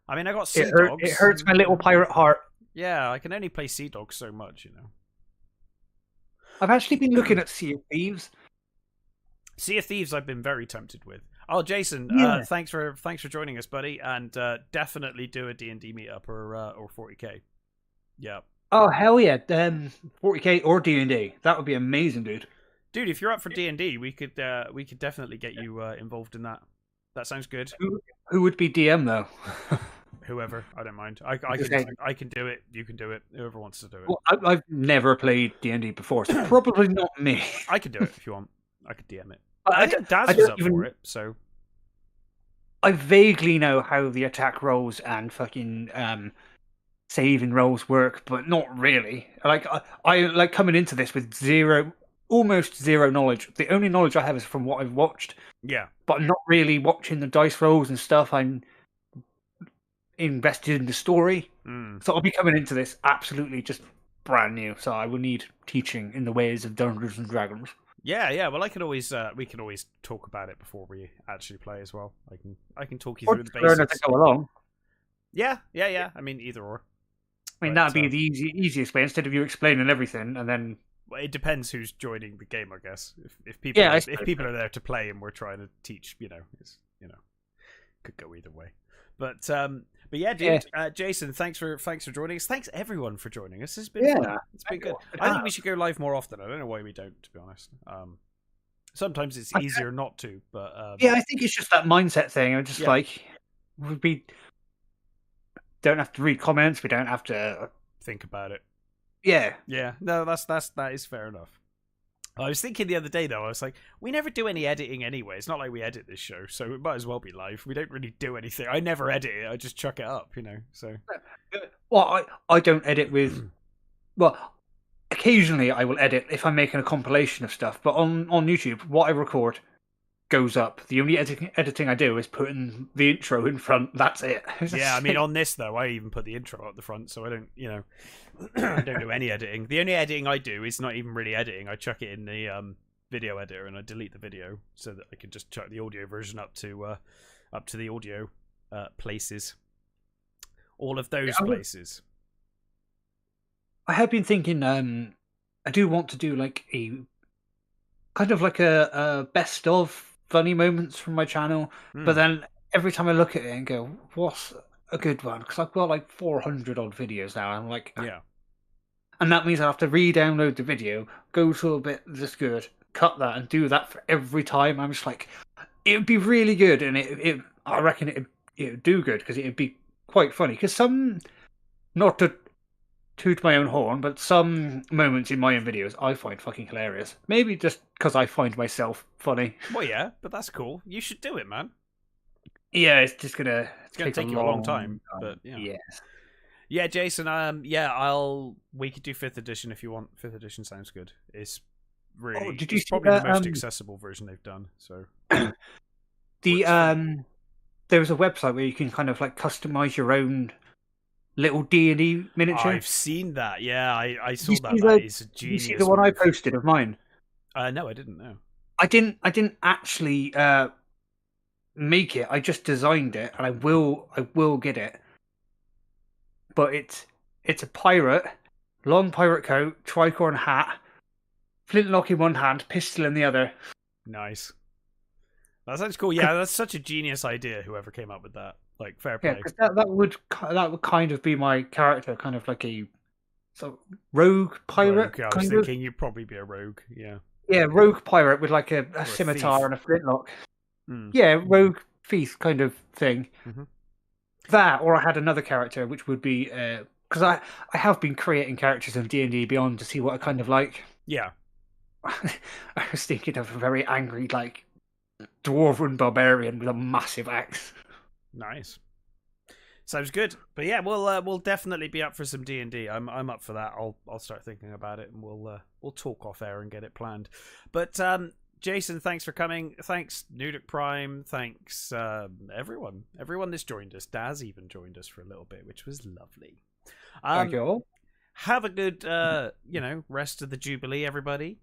I mean, I got Sea Dogs. It hurts my little pirate heart. Yeah, I can only play Sea Dogs so much, I've actually been looking at Sea of Thieves. Sea of Thieves, I've been very tempted with. Oh, Jason, Yeah. thanks for joining us, buddy, and definitely do a D&D meetup or 40k. Yeah. Oh hell yeah! 40k or D&D. That would be amazing, dude. Dude, if you're up for D&D, we could definitely get you involved in that. That sounds good. Who would be DM though? Whoever, I don't mind. I can do it. You can do it. Whoever wants to do it. Well, I've never played D&D before, so probably not me. I could do it if you want. I could DM it. I think Daz was up for it, so I vaguely know how the attack rolls and fucking saving rolls work, but not really. Like I like coming into this with almost zero knowledge. The only knowledge I have is from what I've watched. Yeah. But I'm not really watching the dice rolls and stuff. I'm invested in the story. So I'll be coming into this absolutely just brand new. So I will need teaching in the ways of Dungeons and Dragons. Yeah. Well, I can always we can always talk about it before we actually play as well. I can talk you through the basics. Learn as I go along. Yeah. I mean, either or. I mean, that'd be the easiest way instead of you explaining everything and then. Well, it depends who's joining the game, I guess. If people are there to play and we're trying to teach, could go either way. But yeah, dude, Jason, thanks for joining us. Thanks everyone for joining us. It's been fun. It's been good. I think we should go live more often. I don't know why we don't, to be honest. Sometimes it's easier not to, but I think it's just that mindset thing. I'm just we don't have to read comments. We don't have to think about it. Yeah. No, that is fair enough. I was thinking the other day though, I was like, we never do any editing anyway. It's not like we edit this show, so it might as well be live. We don't really do anything. I never edit it. I just chuck it up, So. Well, I don't edit with. Well, occasionally I will edit if I'm making a compilation of stuff, but on YouTube, what I record goes up. The only editing I do is putting the intro in front. That's it. Yeah, I mean, on this though, I even put the intro at the front, so I don't, I don't do any editing. The only editing I do is not even really editing. I chuck it in the video editor and I delete the video so that I can just chuck the audio version up to the audio places. All of those places. I have been thinking. I do want to do like a kind of like a best of funny moments from my channel, but then every time I look at it and go, what's a good one? Because I've got like 400 odd videos now. I'm like, yeah. And that means I have to re-download the video, go to a bit that's good, cut that, and do that for every time. I'm just like, it would be really good, and I reckon it would do good because it would be quite funny. Because not to toot my own horn, but some moments in my own videos I find fucking hilarious. Maybe just because I find myself funny. Well, yeah, but that's cool. You should do it, man. Yeah, it's just gonna take you a long time. But yeah. Yes. Yeah, Jason. We could do 5th edition if you want. 5th edition sounds good. It's really. It's probably the most accessible version they've done. So. There's a website where you can kind of like customize your own little D&D miniature. I've seen that. Yeah, I saw that. That is a genius. Did you see the one I posted of mine? No, I didn't know. I didn't actually make it. I just designed it, and I will get it. But it's a pirate, long pirate coat, tricorn hat, flintlock in one hand, pistol in the other. Nice. That sounds cool. Yeah, that's such a genius idea. Whoever came up with that, like, fair play. Yeah, because that would kind of be my character, kind of like a rogue pirate. I was thinking you'd probably be a rogue. Yeah. Yeah, rogue pirate with like a scimitar and a flintlock. Yeah, rogue thief kind of thing. Mm-hmm. That, or I had another character, which would be because I have been creating characters in D&D Beyond to see what I kind of like. Yeah. I was thinking of a very angry, like, dwarven barbarian with a massive axe. Nice. Sounds good. But yeah, we'll definitely be up for some D&D. I'm up for that. I'll start thinking about it, and we'll talk off air and get it planned. But Jason, thanks for coming. Thanks Nudic Prime. Thanks everyone that's joined us. Daz even joined us for a little bit, which was lovely. Thank you all. Have a good rest of the Jubilee, everybody.